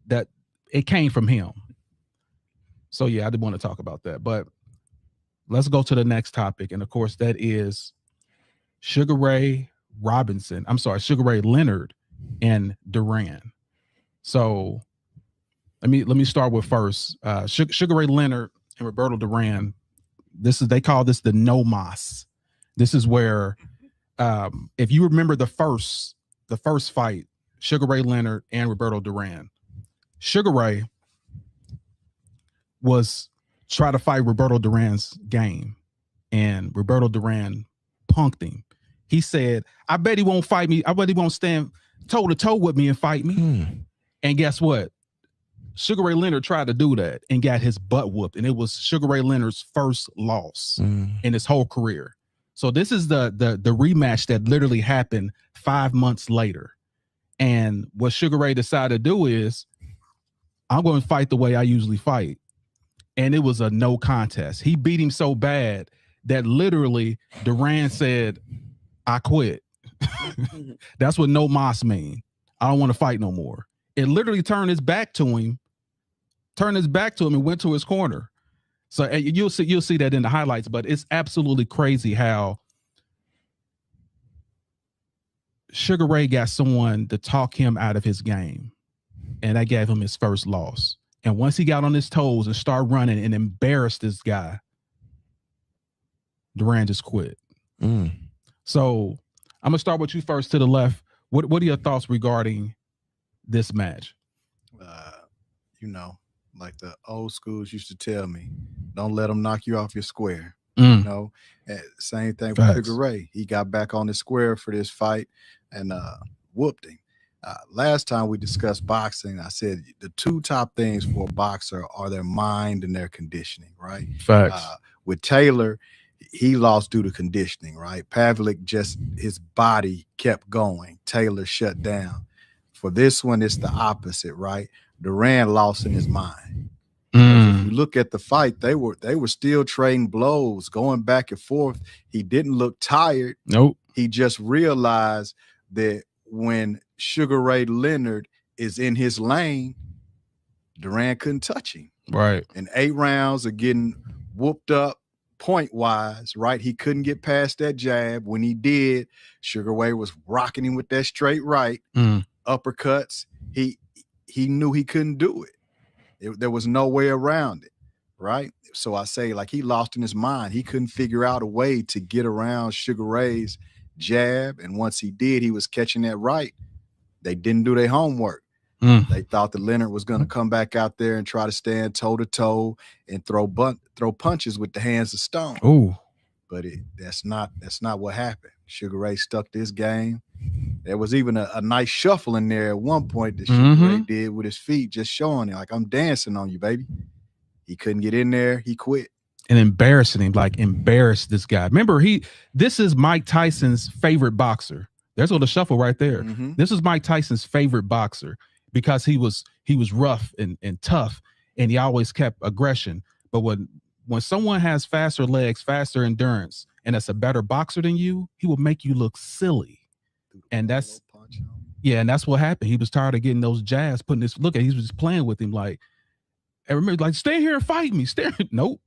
that it came from him. So yeah, I did want to talk about that. But let's go to the next topic, and of course that is Sugar Ray Leonard and Duran. So let me start with first. Sugar Ray Leonard and Roberto Duran. They call this the no mas. This is where, if you remember the first fight, Sugar Ray Leonard and Roberto Duran. Sugar Ray was trying to fight Roberto Duran's game, and Roberto Duran punked him. He said, "I bet he won't fight me. I bet he won't stand toe to toe with me and fight me." And guess what? Sugar Ray Leonard tried to do that and got his butt whooped, and it was Sugar Ray Leonard's first loss in his whole career. So this is the rematch that literally happened 5 months later. And what Sugar Ray decided to do is, I'm going to fight the way I usually fight. And it was a no contest. He beat him so bad that literally Duran said, "I quit." That's what no mas mean. I don't want to fight no more. It literally turned his back to him and went to his corner. So you'll see that in the highlights, but it's absolutely crazy how Sugar Ray got someone to talk him out of his game, and that gave him his first loss. And once he got on his toes and started running and embarrassed this guy, Duran just quit. So I'm gonna start with you first to the left. What are your thoughts regarding this match? Like the old schools used to tell me, don't let them knock you off your square. Same thing with Sugar Ray. He got back on his square for this fight and whooped him. Last time we discussed boxing, I said the two top things for a boxer are their mind and their conditioning, right? Facts. With Taylor, he lost due to conditioning, right? Pavlik his body kept going. Taylor shut down. For this one, it's the opposite, right? Duran lost in his mind. If you look at the fight, they were still trading blows, going back and forth. He didn't look tired. Nope. He just realized that when Sugar Ray Leonard is in his lane, Duran couldn't touch him. Right. And 8 rounds of getting whooped up point-wise, right? He couldn't get past that jab. When he did, Sugar Ray was rocking him with that straight right, uppercuts. He knew he couldn't do it. There was no way around it, right? So I say, like, he lost in his mind. He couldn't figure out a way to get around Sugar Ray's jab. And once he did, he was catching that right. They didn't do their homework. They thought that Leonard was going to come back out there and try to stand toe-to-toe and throw punches with the hands of stone. Ooh. But that's not what happened. Sugar Ray stuck to his game. There was even a nice shuffle in there at one point that Sugar Ray did with his feet, just showing it, like, I'm dancing on you, baby. He couldn't get in there. He quit. And embarrassing him, like embarrassed this guy. Remember, this is Mike Tyson's favorite boxer. There's all the shuffle right there. This is Mike Tyson's favorite boxer because he was rough and tough, and he always kept aggression. But when someone has faster legs, faster endurance, and that's a better boxer than you, he will make you look silly. And that's what happened. He was tired of getting those jabs, he was just playing with him like, I remember, like, stay here and fight me. Nope.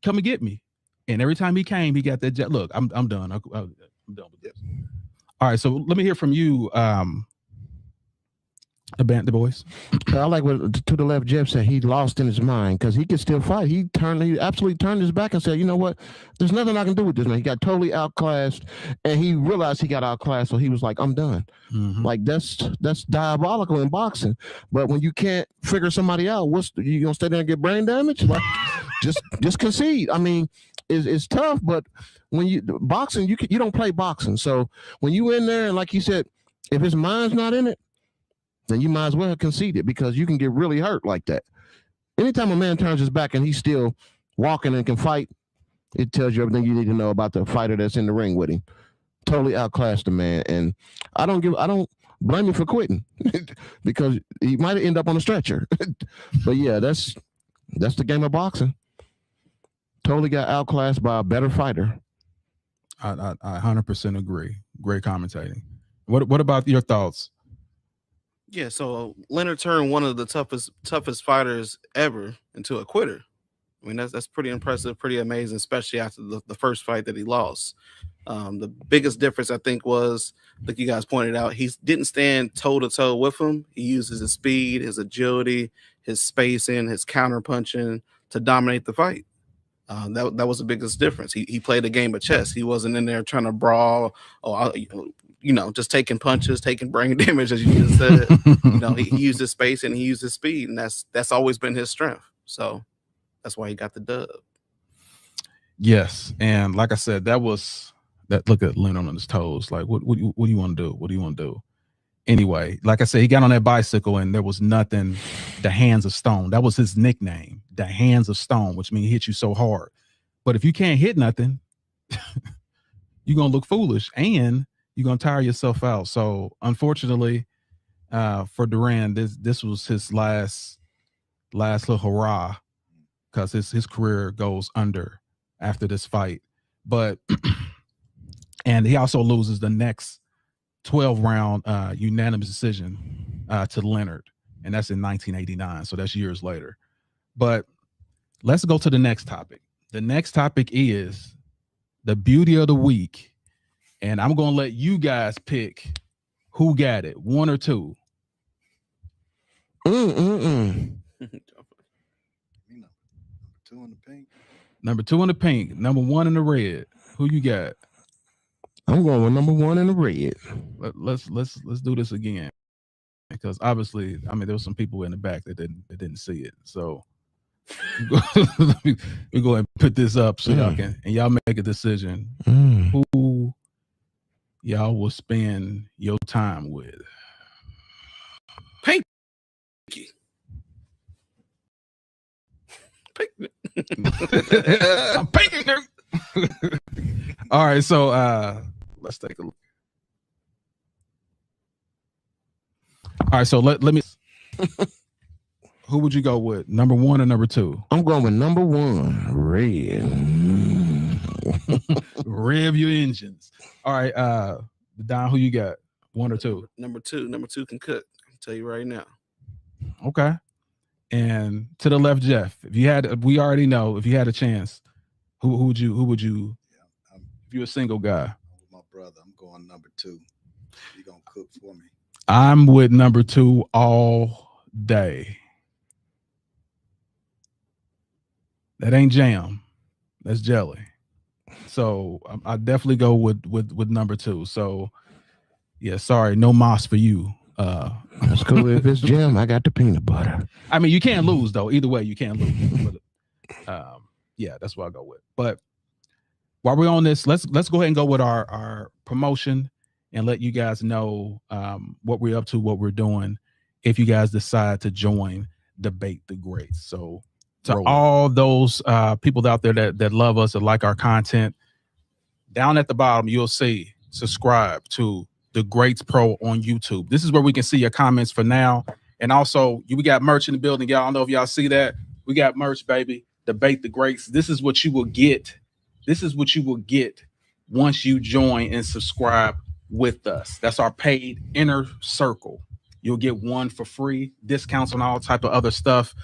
Come and get me. And every time he came, he got that jab. Look, I'm done. I'm done with this. All right, so let me hear from you, the boys. I like what to the left Jeff said. He lost in his mind because he could still fight. He absolutely turned his back and said, you know what? There's nothing I can do with this man. He got totally outclassed, and he realized he got outclassed, so he was like, I'm done. Like that's diabolical in boxing. But when you can't figure somebody out, you gonna stay there and get brain damage? Like just concede. I mean, it's tough, but when you boxing, you don't play boxing. So when you in there, and like you said, if his mind's not in it, then you might as well concede it because you can get really hurt like that. Anytime a man turns his back and he's still walking and can fight, it tells you everything you need to know about the fighter that's in the ring with him. Totally outclassed the man. And I don't blame him for quitting because he might end up on a stretcher. But yeah, that's That's the game of boxing. Totally got outclassed by a better fighter. I 100% agree. Great commentating. What about your thoughts? Yeah, so Leonard turned one of the toughest fighters ever into a quitter. I mean, that's pretty impressive, pretty amazing, especially after the first fight that he lost. The biggest difference, I think, was, like you guys pointed out, he didn't stand toe-to-toe with him. He uses his speed, his agility, his spacing, his counter punching to dominate the fight. That was the biggest difference. He played a game of chess. He wasn't in there trying to brawl or just taking punches, taking brain damage, as you just said. He used his space and he used his speed, and that's always been his strength. So that's why he got the dub. Yes, and like I said, look at Leonard on his toes. Like, what do you want to do? What do you want to do? Anyway, like I said, he got on that bicycle and there was nothing. The hands of stone. That was his nickname. The hands of stone, which means he hit you so hard. But if you can't hit nothing, you're gonna look foolish and you're gonna tire yourself out. So unfortunately, for Duran, this was his last little hurrah, because his career goes under after this fight. But and he also loses the next 12-round unanimous decision to Leonard, and that's in 1989. So that's years later. But let's go to the next topic. The next topic is the beauty of the week, and I'm going to let you guys pick who got it, one or two. Number two in the pink. Number two in the pink. Number one in the red. Who you got? I'm going with number one in the red. Let's do this again, because obviously, I mean, there was some people in the back that didn't see it. So we go and put this up so y'all make a decision who y'all will spend your time with. Pinky. I'm pinking her. All right, so let's take a look. All right, so let me. Who would you go with? Number one or number two? I'm going with number one, red. Rev your engines. All right, Don, who you got? One or two? Number two can cook. I'll tell you right now. Okay. And to the left, Jeff. We already know if you had a chance, who would you? Yeah, if you're a single guy. I'm with my brother. I'm going number two. He gonna cook for me. I'm with number two all day. That ain't jam. That's jelly. So I definitely go with number two. So yeah, sorry, no moss for you. That's cool. If it's jam, I got the peanut butter. I mean, you can't lose though. Either way, you can't lose. But, yeah, that's what I go with. But while we're on this, let's go ahead and go with our promotion and let you guys know what we're up to, what we're doing, if you guys decide to join Debate the Greats. So to all those people out there that love us, that like our content, down at the bottom, you'll see subscribe to The Greats Pro on YouTube. This is where we can see your comments for now. And also, we got merch in the building. Y'all, I don't know if y'all see that. We got merch, baby. Debate the Greats. This is what you will get. This is what you will get once you join and subscribe with us. That's our paid inner circle. You'll get one for free, discounts on all type of other stuff.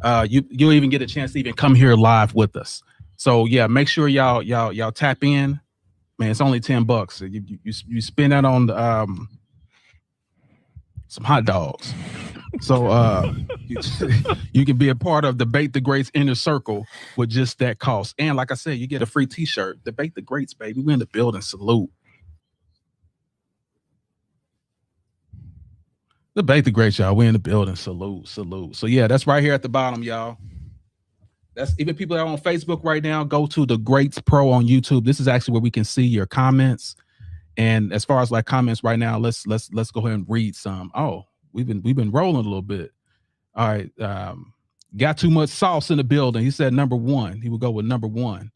You'll even get a chance to even come here live with us. So yeah, make sure y'all tap in. Man, it's only $10. You spend that on some hot dogs. So you can be a part of Debate the Greats inner circle with just that cost. And like I said, you get a free t-shirt. Debate the Greats, baby. We in the building. Salute. Debate the Greats, y'all. We in the building. Salute. So yeah, that's right here at the bottom, y'all. That's even people that are on Facebook right now. Go to The Greats Pro on YouTube. This is actually where we can see your comments. And as far as like comments right now, let's go ahead and read some. Oh, we've been rolling a little bit. All right. Got too much sauce in the building. He said number one. He would go with number one.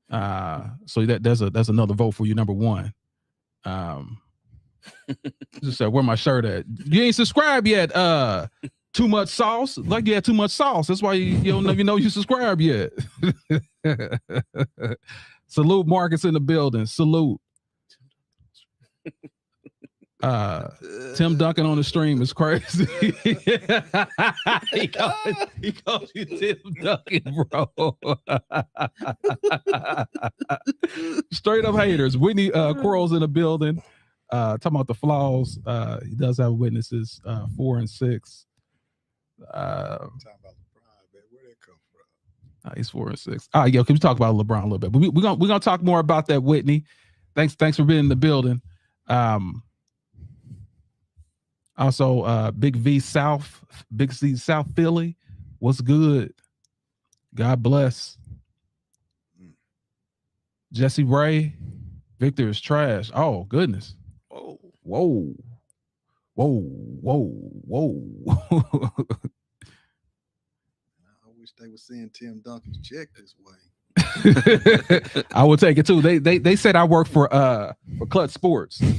So that's another vote for you, number one. Just said, where my shirt at? You ain't subscribed yet. too much sauce. Like you had too much sauce. That's why you don't even know you subscribe yet. Salute Marcus in the building. Salute. Tim Duncan on the stream is crazy. he calls you Tim Duncan, bro. Straight up haters. Whitney Quarles in the building. Talking about the flaws. He does have witnesses 4 and 6. Talking about LeBron, man. Where that come from? He's 4 and 6. All right, yo, can we talk about LeBron a little bit? But we're gonna talk more about that, Whitney. Thanks for being in the building. Also, Big C South Philly. What's good? God bless. Jesse Ray. Victor is trash. Oh, goodness. Oh, Whoa. I wish they were seeing Tim Duncan's check this way. I would take it too. They said I work for Clutch Sports. they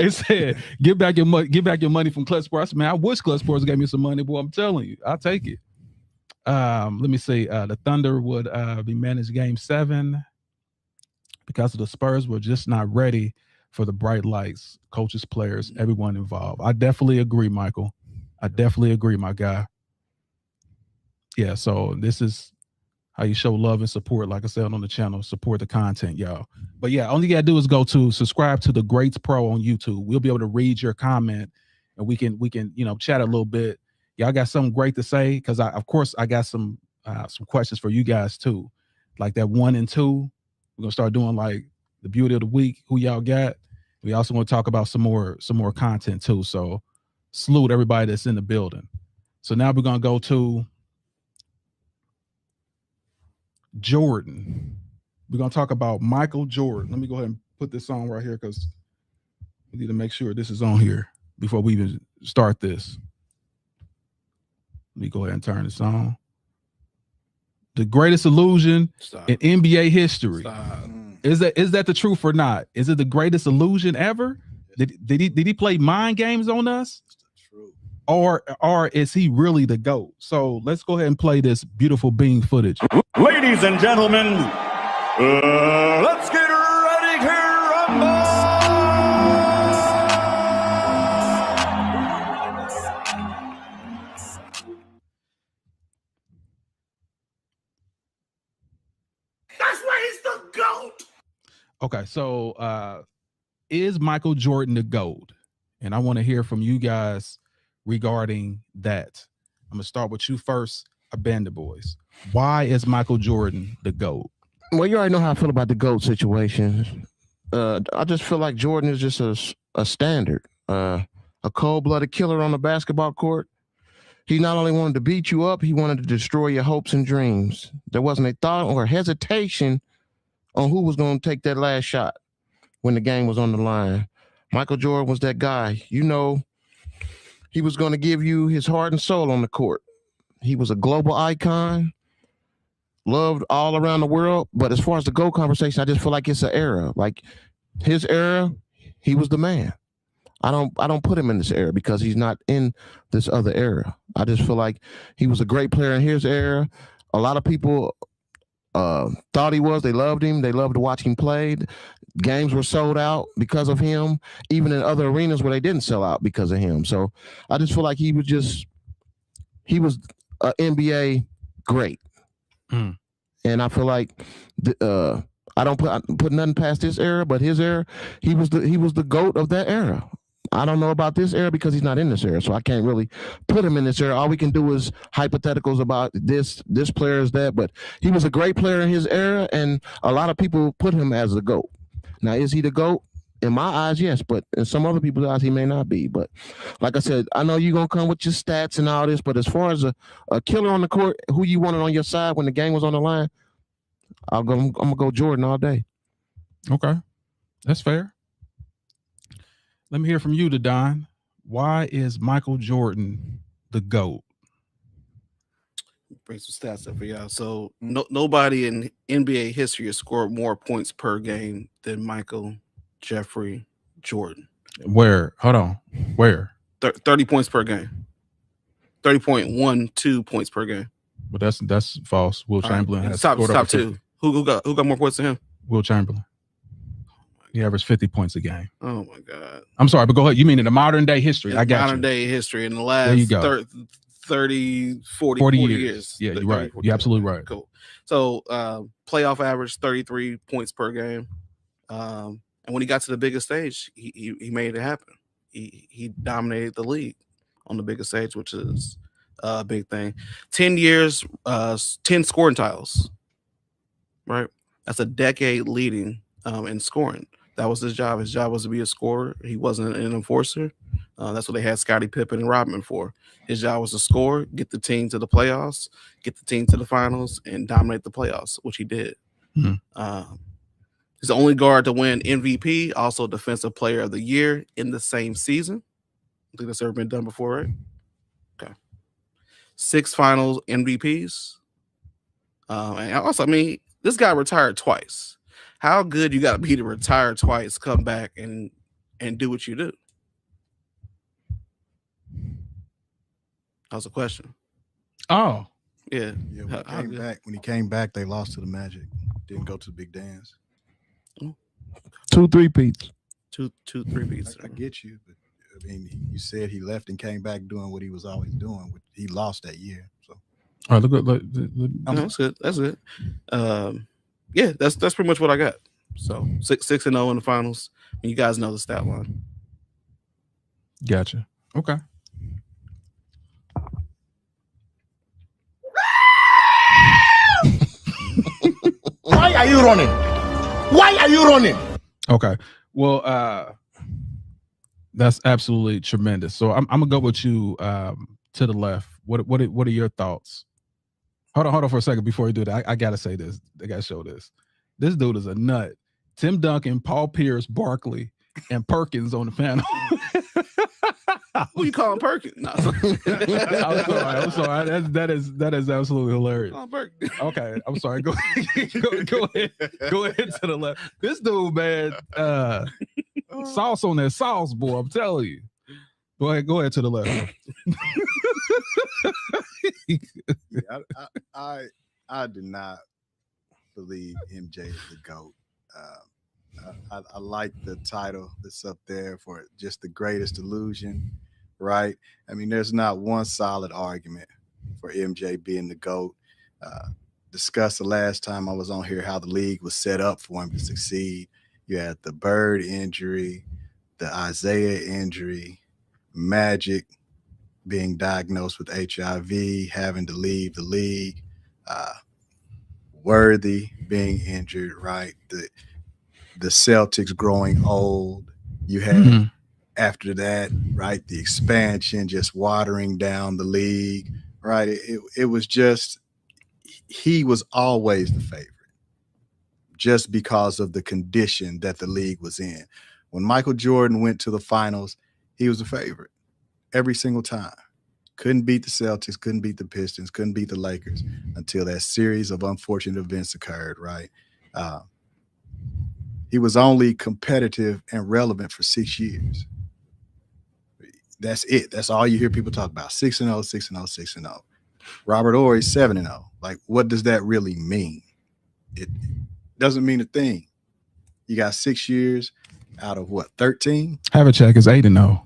said give back your money from Clutch Sports. Man, I wish Clutch Sports gave me some money, boy. I'm telling you, I'll take it. Let me see. The Thunder would be managed Game 7 because the Spurs were just not ready for the bright lights, coaches, players, everyone involved. I definitely agree, Michael. I definitely agree, my guy. Yeah, so this is how you show love and support. Like I said on the channel, support the content, y'all. But yeah, all you gotta do is go to subscribe to the Greats Pro on YouTube. We'll be able to read your comment and we can chat a little bit. Y'all got something great to say because I got some questions for you guys too, like that 1 and 2. We're gonna start doing like the beauty of the week. Who y'all got? We also want to talk about some more content too. So salute everybody that's in the building. So now we're gonna go to Jordan. We're gonna talk about Michael Jordan. Let me go ahead and put this on right here because we need to make sure this is on here before we even start this. Let me go ahead and turn this on. The greatest illusion in NBA history. Is that the truth or not? Is it the greatest illusion ever? Did he play mind games on us? Or is he really the GOAT? So let's go ahead and play this beautiful Bean footage. Ladies and gentlemen, let's get ready to rumble! That's why he's the GOAT! Okay, so is Michael Jordan the GOAT? And I want to hear from you guys regarding that. I'm gonna start with you first, Abandoned Boys. Why is Michael Jordan the GOAT? Well, you already know how I feel about the GOAT situation. I just feel like Jordan is just a standard, a cold-blooded killer on the basketball court. He not only wanted to beat you up, he wanted to destroy your hopes and dreams. There wasn't a thought or hesitation on who was going to take that last shot when the game was on the line. Michael Jordan was that guy. You know, he was going to give you his heart and soul on the court. He was a global icon, loved all around the world. But as far as the GOAT conversation, I just feel like it's an era. Like his era, he was the man. I don't put him in this era because he's not in this other era. I just feel like he was a great player in his era. A lot of people thought he was. They loved him. They loved to watch him play. Games were sold out because of him, even in other arenas where they didn't sell out because of him. So I just feel like he was an NBA great. And I feel like I don't put nothing past this era, but his era, he was the GOAT of that era. I don't know about this era because he's not in this era, so I can't really put him in this era. All we can do is hypotheticals about this player is that, but he was a great player in his era, and a lot of people put him as the GOAT. Now, is he the GOAT? In my eyes, yes, but in some other people's eyes, he may not be. But like I said, I know you're going to come with your stats and all this, but as far as a killer on the court, who you wanted on your side when the game was on the line, I'm going to go Jordan all day. Okay, that's fair. Let me hear from you, Don. Why is Michael Jordan the GOAT? Bring some stats up for y'all. So nobody in NBA history has scored more points per game than Michael Jeffrey Jordan. Where? Hold on. Where? 30 points per game. 30.12 points per game. But that's false. Will Chamberlain has top scored over 50. two. Who got more points than him? Will Chamberlain. He averaged 50 points a game. Oh my God. I'm sorry, but go ahead. You mean in the modern day history? I got modern day history in the last there you go. 30, 40 years. Yeah, you're right. You're absolutely right. Cool. So playoff average 33 points per game. And when he got to the biggest stage, he made it happen. He dominated the league on the biggest stage, which is a big thing. 10 years, 10 scoring titles. Right? That's a decade leading in scoring. That was his job. His job was to be a scorer. He wasn't an enforcer. That's what they had Scottie Pippen and Rodman for. His job was to score, get the team to the playoffs, get the team to the finals, and dominate the playoffs, which he did. Mm-hmm. He's the only guard to win MVP, also Defensive Player of the Year in the same season. I think that's ever been done before, right? Okay. 6 finals MVPs. And also, I mean, this guy retired twice. How good you got to be to retire twice, come back, and do what you do? That was a question. Oh. Yeah. When he came back, they lost to the Magic. Didn't go to the big dance. 2 3-peats. 2 3-peats. I get you, but I mean, you said he left and came back doing what he was always doing. He lost that year. So all right, look. That's good. That's good. Yeah, that's pretty much what I got. So 6-0 in the finals. And you guys know the stat line. Gotcha. Okay. Why are you running? Why are you running? Okay. Well, that's absolutely tremendous. So I'm gonna go with you to the left. What are your thoughts? Hold on for a second before you do that. I gotta say this. I gotta show this. This dude is a nut. Tim Duncan, Paul Pierce, Barkley, and Perkins on the panel. Who you calling Perkins? No. I'm sorry. That is absolutely hilarious. Okay, I'm sorry. Go ahead to the left. This dude, man, sauce on that sauce, boy. I'm telling you. Go ahead to the left. I do not believe MJ is the GOAT. I like the title that's up there for just the greatest illusion, right? I mean, there's not one solid argument for MJ being the GOAT. Discussed the last time I was on here how the league was set up for him to succeed. You had the Bird injury, the Isaiah injury, Magic being diagnosed with HIV, having to leave the league, Worthy being injured, right? The Celtics growing old. You had after that, right, the expansion just watering down the league, right? It was just, he was always the favorite just because of the condition that the league was in. When Michael Jordan went to the finals, he was the favorite every single time. Couldn't beat the Celtics, couldn't beat the Pistons, couldn't beat the Lakers until that series of unfortunate events occurred, right? He was only competitive and relevant for 6 years. That's it. That's all you hear people talk about. 6-0, 6-0, 6-0. Robert Horry 7-0. Like, what does that really mean? It doesn't mean a thing. You got 6 years out of what, 13? Havlicek is 8-0.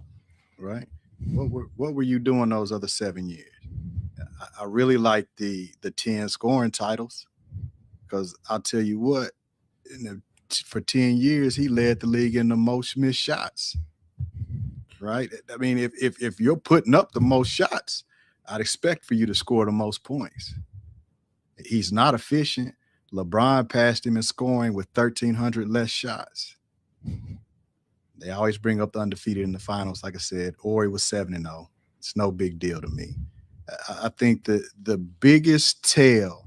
Right. What were you doing those other 7 years? I really like the 10 scoring titles, because I'll tell you what, for 10 years, he led the league in the most missed shots. Right. I mean, if you're putting up the most shots, I'd expect for you to score the most points. He's not efficient. LeBron passed him in scoring with 1,300 less shots. They always bring up the undefeated in the finals. Like I said, Horry was 7-0. It's no big deal to me. I think the biggest tell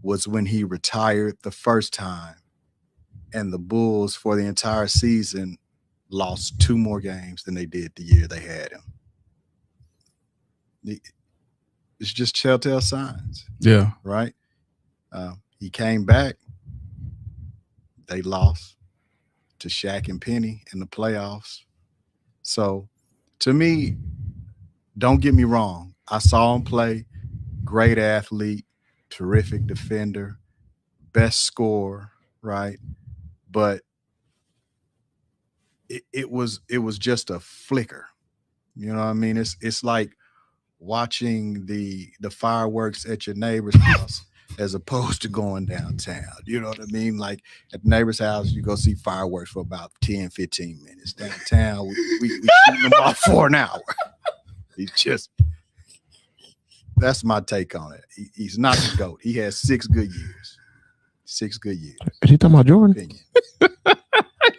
was when he retired the first time, and the Bulls for the entire season lost 2 more games than they did the year they had him. It's just telltale signs. Yeah. Right? He came back. They lost to Shaq and Penny in the playoffs. So To me, don't get me wrong. I saw him play. Great athlete, terrific defender, best scorer, right? But it was just a flicker. You know what I mean? It's like watching the fireworks at your neighbor's house as opposed to going downtown. You know what I mean? Like at the neighbor's house, you go see fireworks for about 10, 15 minutes. Downtown, we shooting them off for an hour. He's just, that's my take on it. He's not the GOAT. He has 6 good years. 6 good years. Is he talking about Jordan? Opinion.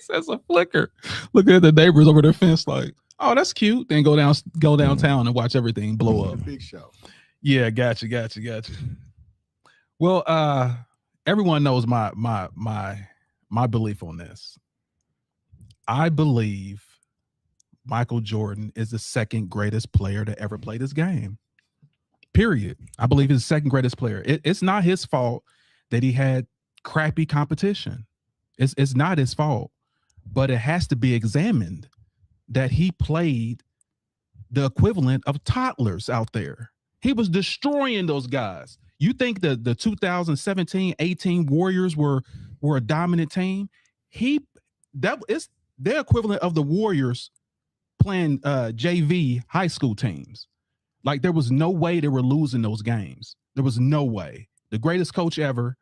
That's a flicker. Looking at the neighbors over their fence like, oh, that's cute. Then go downtown and watch everything blow up. Big show. Yeah, gotcha. Well, everyone knows my belief on this. I believe Michael Jordan is the second greatest player to ever play this game. Period. I believe he's the second greatest player. It's not his fault that he had crappy competition. It's not his fault, but it has to be examined that he played the equivalent of toddlers out there. He was destroying those guys. You think the 2017-18 Warriors were a dominant team? That is their equivalent of the Warriors playing JV high school teams. Like there was no way they were losing those games. There was no way. The greatest coach ever,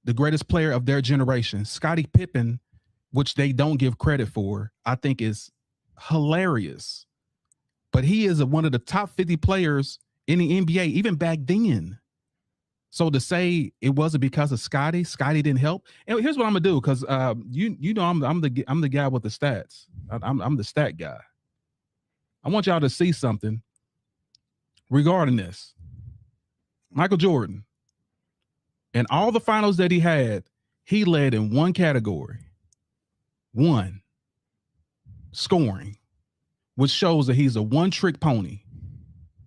the greatest player of their generation, Scottie Pippen, which they don't give credit for, I think is hilarious. But he is one of the top 50 players in the NBA, even back then. So to say it wasn't because of Scottie didn't help. And here's what I'm gonna do, because you know I'm the guy with the stats. I'm the stat guy. I want y'all to see something regarding this. Michael Jordan, in all the finals that he had, he led in one category. One, scoring, which shows that he's a one-trick pony.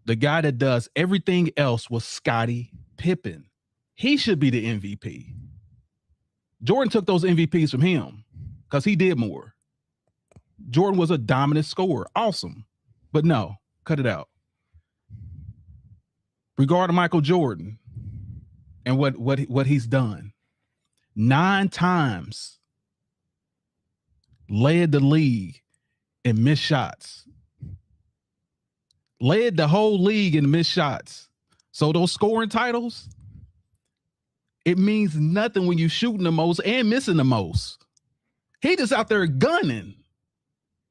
The guy that does everything else was Scottie Pippen. He should be the MVP. Jordan took those MVPs from him because he did more. Jordan was a dominant scorer. Awesome. But no, cut it out. Regarding Michael Jordan and what he's done, 9 times led the league in missed shots. Led the whole league in missed shots. So those scoring titles, it means nothing when you're shooting the most and missing the most. He just out there gunning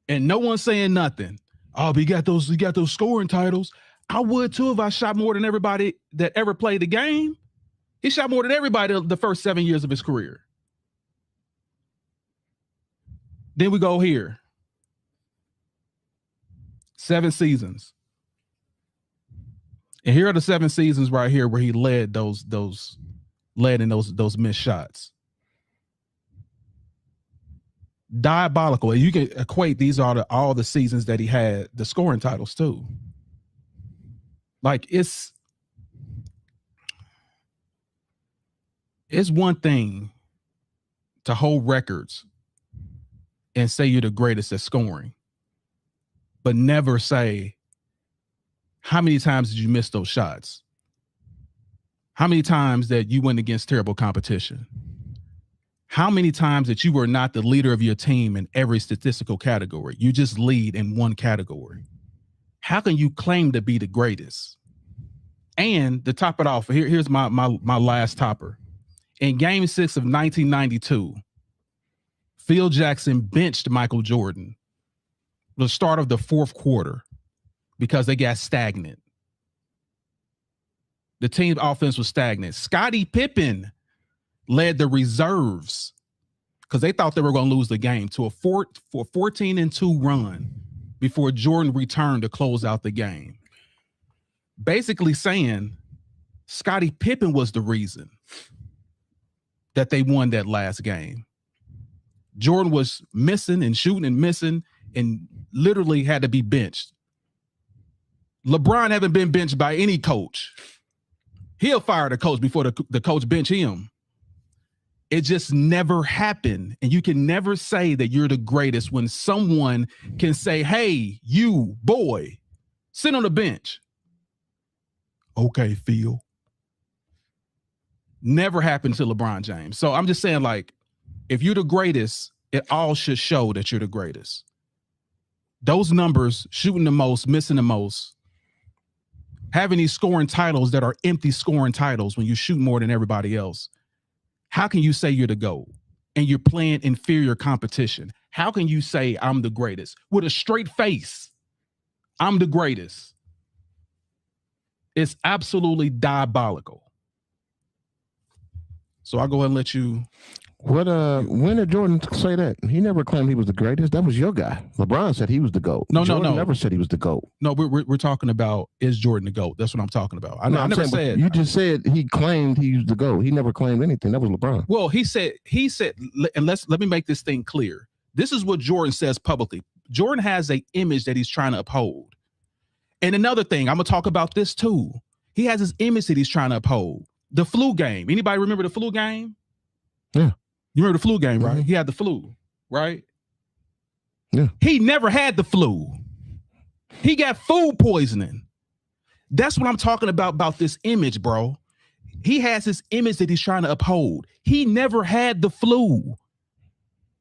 and no one's saying nothing. Oh, but you got those scoring titles. I would too if I shot more than everybody that ever played the game. He shot more than everybody the first 7 years of his career. Then we go here. 7 seasons. And here are the 7 seasons right here where he led led in those missed shots. Diabolical. And you can equate these are all the seasons that he had the scoring titles too. Like it's one thing to hold records and say you're the greatest at scoring, but never say how many times did you miss those shots? How many times that you went against terrible competition? How many times that you were not the leader of your team in every statistical category? You just lead in one category. How can you claim to be the greatest? And to top it off, here's my last topper. In Game 6 of 1992, Phil Jackson benched Michael Jordan the start of the 4th quarter because they got stagnant. The team's offense was stagnant. Scottie Pippen led the reserves because they thought they were going to lose the game to a 14-2 run before Jordan returned to close out the game. Basically saying Scottie Pippen was the reason that they won that last game. Jordan was missing and shooting and missing and literally had to be benched. LeBron haven't been benched by any coach. He'll fire the coach before the coach bench him. It just never happened. And you can never say that you're the greatest when someone can say, hey, you boy, sit on the bench. Okay, Phil. Never happened to LeBron James. So I'm just saying, like, if you're the greatest, it all should show that you're the greatest. Those numbers, shooting the most, missing the most, having these scoring titles that are empty scoring titles when you shoot more than everybody else. How can you say you're the GOAT and you're playing inferior competition? How can you say I'm the greatest with a straight face? I'm the greatest. It's absolutely diabolical. So I'll go ahead and let you. When did Jordan say that? He never claimed he was the greatest. That was your guy. LeBron said he was the GOAT. Jordan never said he was the GOAT. No, we're talking about, is Jordan the GOAT? That's what I'm talking about. I never said. You just said he claimed he was the GOAT. He never claimed anything. That was LeBron. Well, he said, and let me make this thing clear. This is what Jordan says publicly. Jordan has an image that he's trying to uphold. And another thing, I'm gonna talk about this too. He has his image that he's trying to uphold. The flu game. Anybody remember the flu game? Yeah. You remember the flu game, right? He had the flu, right? Yeah. He never had the flu. He got food poisoning. That's what I'm talking about this image, bro. He has this image that he's trying to uphold. He never had the flu.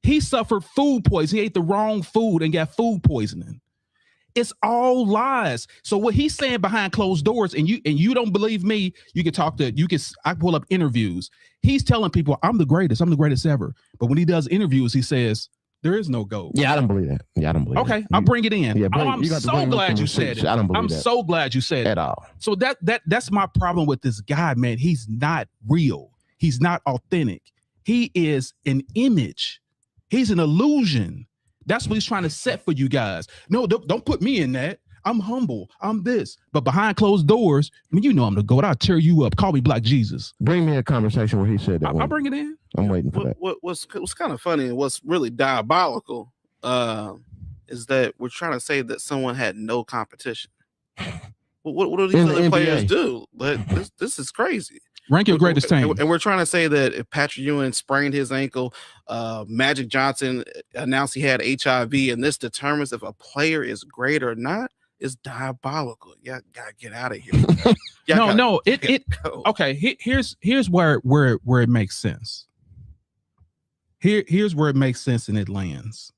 He suffered food poisoning. He ate the wrong food and got food poisoning. It's all lies. So what he's saying behind closed doors, and you don't believe me, I pull up interviews. He's telling people, I'm the greatest ever. But when he does interviews, he says, there is no GOAT. Yeah, I don't believe that. Yeah, I don't believe that. Okay, I'll bring it in. Yeah, I'm so glad you said it. I don't believe that. I'm so glad you said it. At all. So that's my problem with this guy, man. He's not real. He's not authentic. He is an image. He's an illusion. That's what he's trying to set for you guys. No, don't put me in that. I'm humble. I'm this. But behind closed doors, I mean, you know I'm the GOAT. I'll tear you up. Call me Black Jesus. Bring me a conversation where he said that. I'll bring it in. I'm waiting for that. What's kind of funny and what's really diabolical is that we're trying to say that someone had no competition. What do these other players do? This is crazy. Rank your greatest team. And we're trying to say that if Patrick Ewing sprained his ankle, Magic Johnson announced he had HIV, and this determines if a player is great or not, is diabolical. Yeah, gotta get out of here. Okay. Here's where it makes sense. Here's where it makes sense and it lands.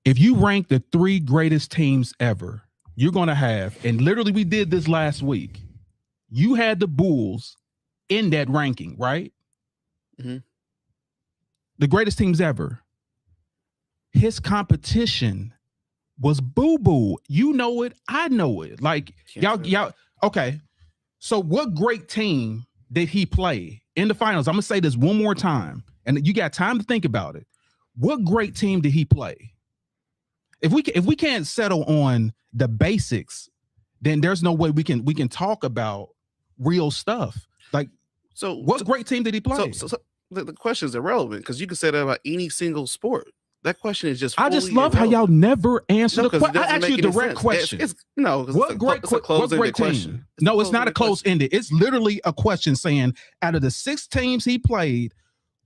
If you rank the 3 greatest teams ever, you're gonna have, and literally we did this last week. You had the Bulls in that ranking, right? Mm-hmm. The greatest teams ever. His competition was boo-boo. You know it. I know it. Like, y'all. Okay. So what great team did he play in the finals? I'm going to say this one more time, and you got time to think about it. What great team did he play? If we can't settle on the basics, then there's no way we can talk about real stuff. Like, so what great team did he play? So the question is irrelevant because you can say that about any single sport. That question is just. I just love how y'all never answer the question. I asked you a direct question. What great team? No, it's not a close-ended. It's literally a question saying, out of the 6 teams he played,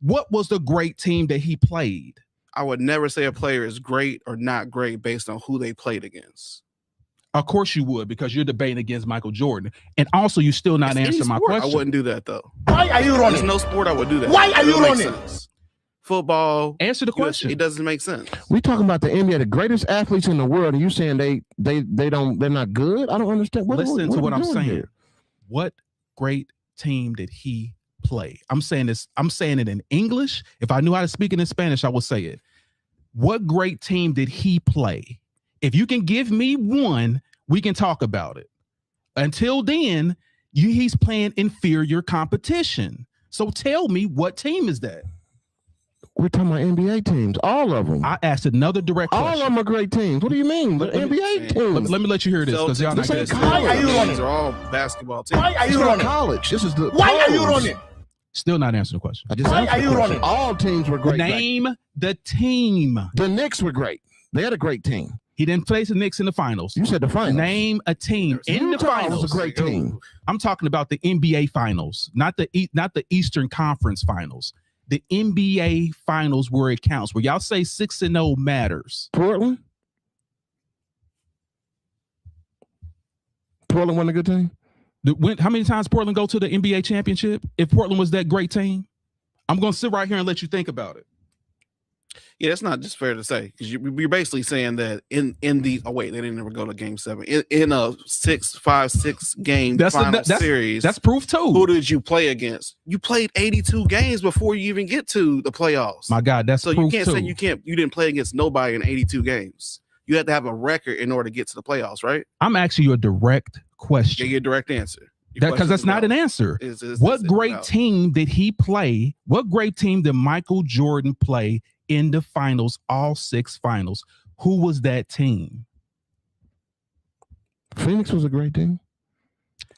what was the great team that he played? I would never say a player is great or not great based on who they played against. Of course you would, because you're debating against Michael Jordan. And also, you're still not answering my question. I wouldn't do that, though. Why are you running? There's no sport I would do that. Why are you running? Football. Answer the question. It doesn't make sense. We talking about the NBA, the greatest athletes in the world, and you saying they're not good? I don't understand. Listen to what I'm saying. Here? What great team did he play? I'm saying this. I'm saying it in English. If I knew how to speak it in Spanish, I would say it. What great team did he play? If you can give me one, we can talk about it. Until then, he's playing inferior competition. So tell me, what team is that? We're talking about NBA teams, all of them. I asked another direct question. All of them are great teams. What do you mean? The NBA teams. Let me let you hear this, because y'all not college. Why are you running? These are all basketball teams. Why are you running? College. This is the. Why are you running? Still not answering the question. Why are you running? All teams were great. Name the team. The Knicks were great. They had a great team. He didn't face the Knicks in the finals. You said the finals. Name a team in the Utah finals. was a great team. I'm talking about the NBA finals, not the Eastern Conference finals. The NBA finals where it counts, where y'all say 6-0 matters. Portland? Portland wasn't a good team? How many times Portland go to the NBA championship? If Portland was that great team? I'm going to sit right here and let you think about it. Yeah, it's not just fair to say, because you're basically saying that in the they didn't ever go to Game 7 in a 5-6 game series. That's proof too. Who did you play against? You played 82 games before you even get to the playoffs. My God, that's so proof you can't too. say you didn't play against nobody in 82 games. You had to have a record in order to get to the playoffs, right? I'm asking you a direct question. Yeah, your direct answer. Because that's not an answer. What great team did he play? What great team did Michael Jordan play in the finals, all 6 finals? Who was that team? Phoenix was a great team.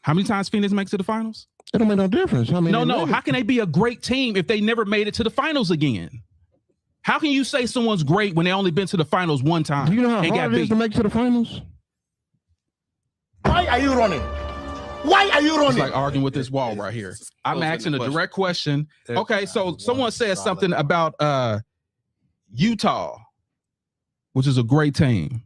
How many times Phoenix makes it to the finals? It don't make no difference. No. How can they be a great team if they never made it to the finals again? How can you say someone's great when they only been to the finals one time? Do you know how hard it is to make it to the finals? Why are you running? Why are you running? It's like arguing with this wall right here. I'm asking a direct question. Okay, so someone said something about Utah, which is a great team.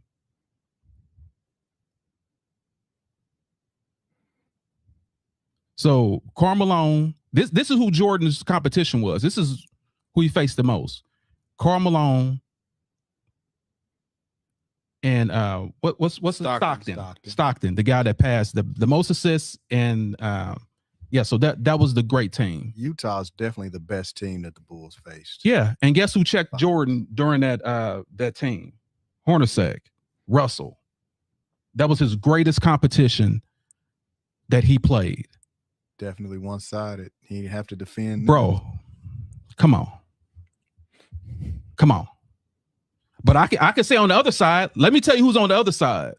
So Karl Malone, this is who Jordan's competition was. This is who he faced the most. Karl Malone and what's Stockton, the guy that passed the most assists, and so that was the great team. Utah's definitely the best team that the Bulls faced. Yeah, and guess who checked Jordan during that team? Hornacek, Russell. That was his greatest competition that he played. Definitely one-sided. He didn't have to defend. Bro, come on. But I can say on the other side, let me tell you who's on the other side.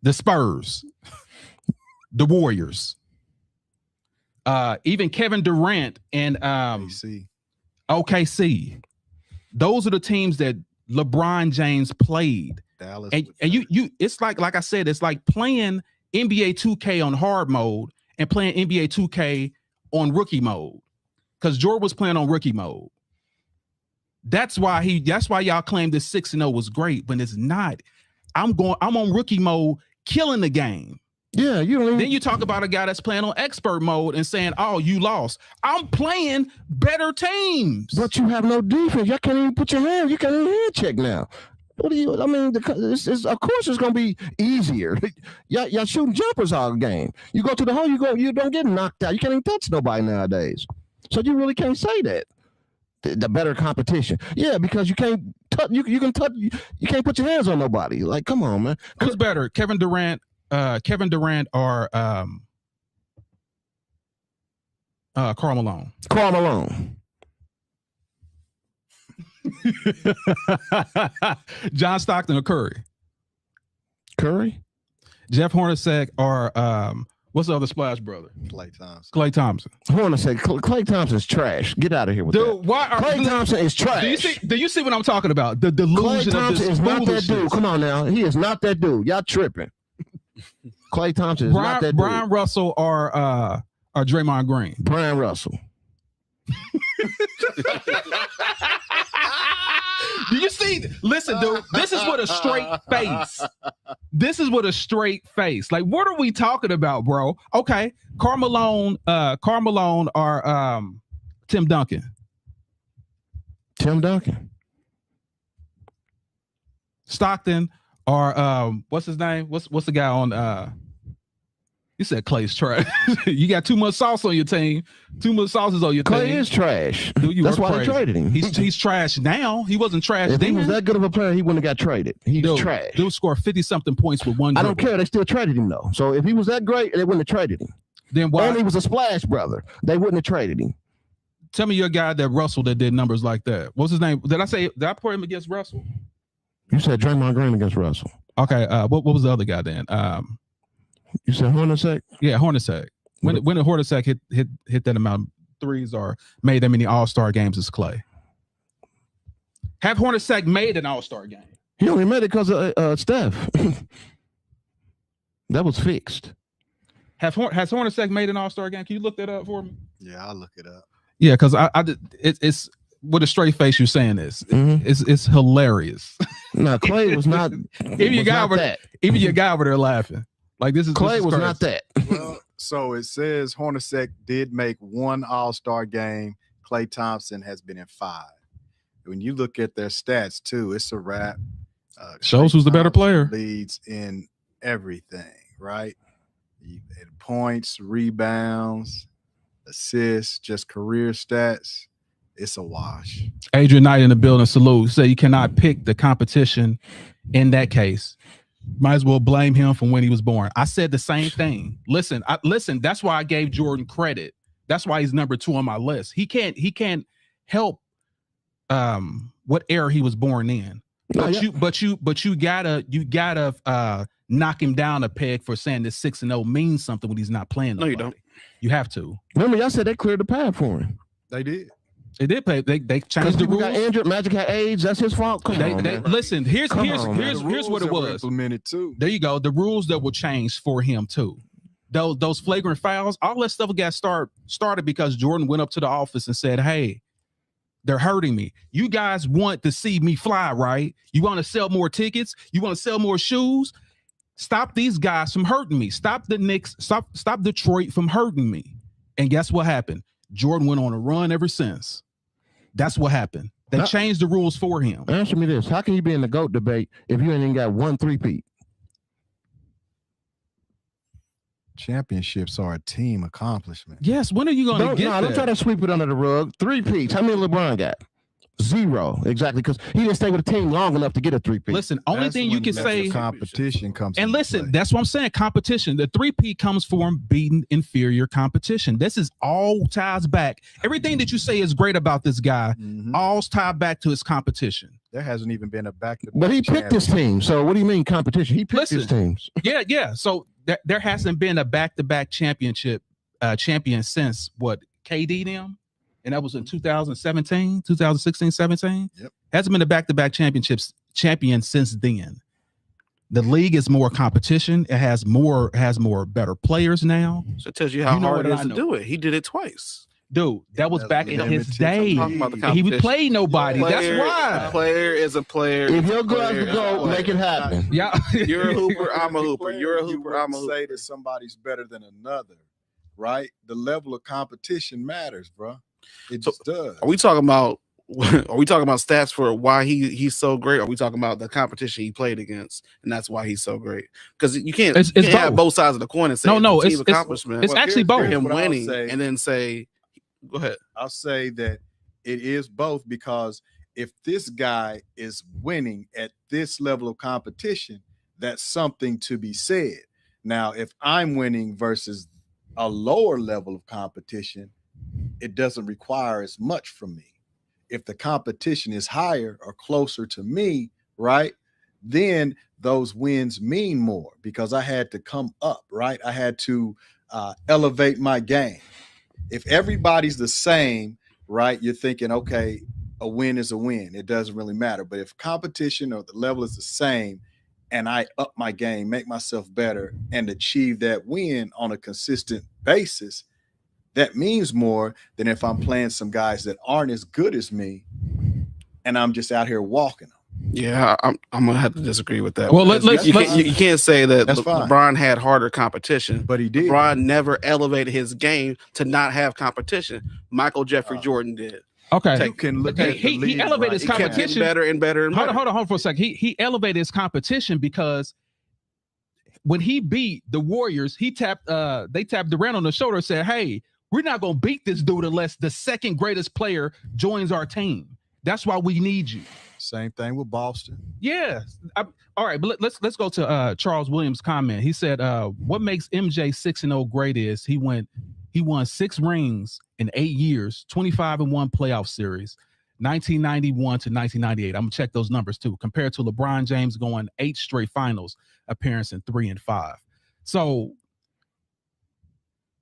The Spurs, the Warriors, even Kevin Durant and OKC. Those are the teams that LeBron James played. Dallas and you it's like I said, it's like playing NBA 2K on hard mode and playing NBA 2K on rookie mode. Because Jordan was playing on rookie mode. That's why y'all claim this 6-0 was great, but it's not. I'm on rookie mode, killing the game. Yeah, Then you talk about a guy that's playing on expert mode and saying, "Oh, you lost." I'm playing better teams, but you have no defense. You can't even put your hand. You can't even hand check now. What do you? I mean, of course it's gonna be easier. Y'all shooting jumpers all game. You go to the hole, you don't get knocked out. You can't even touch nobody nowadays. So you really can't say that. The better competition, yeah, because you can't touch. You can touch. You can't put your hands on nobody. Like, come on, man. Who's better, Kevin Durant, or Karl Malone? Karl Malone. John Stockton or Curry? Curry. Jeff Hornacek or what's the other Splash brother? Klay Thompson. Hornacek. Klay Thompson's trash. Get out of here with that. Klay Thompson is trash. Do you see what I'm talking about? The delusion Klay Thompson is not that dude. Come on now. He is not that dude. Y'all tripping. Klay Thompson is not that dude. Brian Russell or Draymond Green? Brian Russell. Do you see? Listen, dude, this is what a straight face. This is what a straight face. Like, what are we talking about, bro? Okay, Karl Malone or Tim Duncan. Tim Duncan. Stockton or what's his name? What's the guy on you said Klay's trash. You got too much sauce on your team. Too much sauces on your team. Klay is trash. That's why they traded him. He's trash now. He wasn't trash if then. He was that good of a player, he wouldn't have got traded. He's trash. Dude scored 50-something points with one. I don't care. They still traded him though. So if he was that great, they wouldn't have traded him. Then why? And he was a splash brother. They wouldn't have traded him. Tell me your guy that Russell that did numbers like that. What's his name? Did I put him against Russell? You said Draymond Green against Russell. Okay. What was the other guy then? You said Hornacek? Yeah, Hornacek. When did Hornacek hit that amount of threes or made that many All-Star games as Klay? Have Hornacek made an All-Star game? He only made it because of Steph. That was fixed. Has Hornacek made an All-Star game? Can you look that up for me? Yeah, I'll look it up. Yeah, because it's with a straight face you're saying this. Mhm. It's hilarious. No, Clay was not. Even your was guy not over that. even your guy over there laughing. Like this is Clay was crazy. not that. Well, so it says Hornacek did make one All-Star game. Klay Thompson has been in 5. When you look at their stats too, it's a wrap. Shows Klay who's the better Thompson player. Leads in everything, right? Points, rebounds, assists, just career stats. It's a wash. Adrian Knight in the building. Salute. Say you cannot pick the competition in that case. Might as well blame him from when he was born. I said the same thing. Listen. That's why I gave Jordan credit. That's why he's number 2 on my list. He can't help what era he was born in. But you gotta knock him down a peg for saying that 6-0 means something when he's not playing. No, you don't. You have to. Remember, y'all said they cleared the path for him. They did. They did play. They Because changed the people rules. got injured. Magic had AIDS. That's his fault. Come on, man. Listen. Here's Come on, man. here's The what rules it that were was. implemented too. There you go. The rules that will change for him too. Those flagrant fouls, all that stuff got started because Jordan went up to the office and said, "Hey, they're hurting me. You guys want to see me fly, right? You want to sell more tickets? You want to sell more shoes? Stop these guys from hurting me. Stop the Knicks. Stop Detroit from hurting me." And guess what happened? Jordan went on a run ever since. That's what happened. They changed the rules for him. Answer me this: how can you be in the GOAT debate if you ain't even got 1 3-peat? Championships are a team accomplishment. Yes. When are you going to get that? Don't try to sweep it under the rug. 3-peats. How many LeBron got? 0. Exactly, because he didn't stay with the team long enough to get a 3-peat. Listen, only That's thing you when can the say. competition comes. And into listen, play. that's what I'm saying. Competition. The 3-peat comes from beating inferior competition. This is all ties back. Everything that you say is great about this guy, all's tied back to his competition. There hasn't even been a back-to-back. But he picked his team. So what do you mean competition? He picked his teams. Yeah. So there hasn't been a back-to-back champion since what, KD them? And that was in 2016, 17. Yep. Hasn't been a back-to-back champion since then. The league is more competition. It has more better players now. So it tells you how hard it is to know. do it. He did it twice. Dude, that was back in his day. I'm talking about the And he would competition. play nobody. Player, That's why. A player is a player. If your girl's Player the is a GOAT, player. make it happen. Yeah. You're a hooper. I'm a hooper. You're a You hooper. I'm a wouldn't say hooper. that somebody's better than another, right? The level of competition matters, bro. It just does. Are we talking about stats for why he's so great? Or are we talking about the competition he played against, and that's why he's so great? Because you can't, It's you can't have both. both sides of the coin and say No, it's a it's team accomplishment. it's actually both. for him what I'll winning, say. and then say, "Go ahead." I'll say that it is both, because if this guy is winning at this level of competition, that's something to be said. Now, if I'm winning versus a lower level of competition, it doesn't require as much from me. If the competition is higher or closer to me, right, then those wins mean more because I had to come up, right? I had to elevate my game. If everybody's the same, right, you're thinking, okay, a win is a win. It doesn't really matter. But if competition or the level is the same and I up my game, make myself better, and achieve that win on a consistent basis, that means more than if I'm playing some guys that aren't as good as me and I'm just out here walking them. Yeah, I'm gonna have to disagree with that. Well, Because you can't say that That's fine. LeBron had harder competition. But he did. LeBron never elevated his game to not have competition. Michael Jeffrey Jordan did. Okay. You can look Okay, at the he league, elevated his He kept competition. getting better and better and better. Hold on for a second. He elevated his competition because when he beat the Warriors, they tapped Durant on the shoulder and said, "Hey, we're not gonna beat this dude unless the second greatest player joins our team. That's why we need you." Same thing with Boston. Yeah. All right, but let's go to Charles Williams' comment. He said, "What makes MJ 6-0 great is he won 6 rings in 8 years, 25-1 playoff series, 1991 to 1998. I'm gonna check those numbers too, compared to LeBron James going 8 straight finals appearance in 3 and 5. So,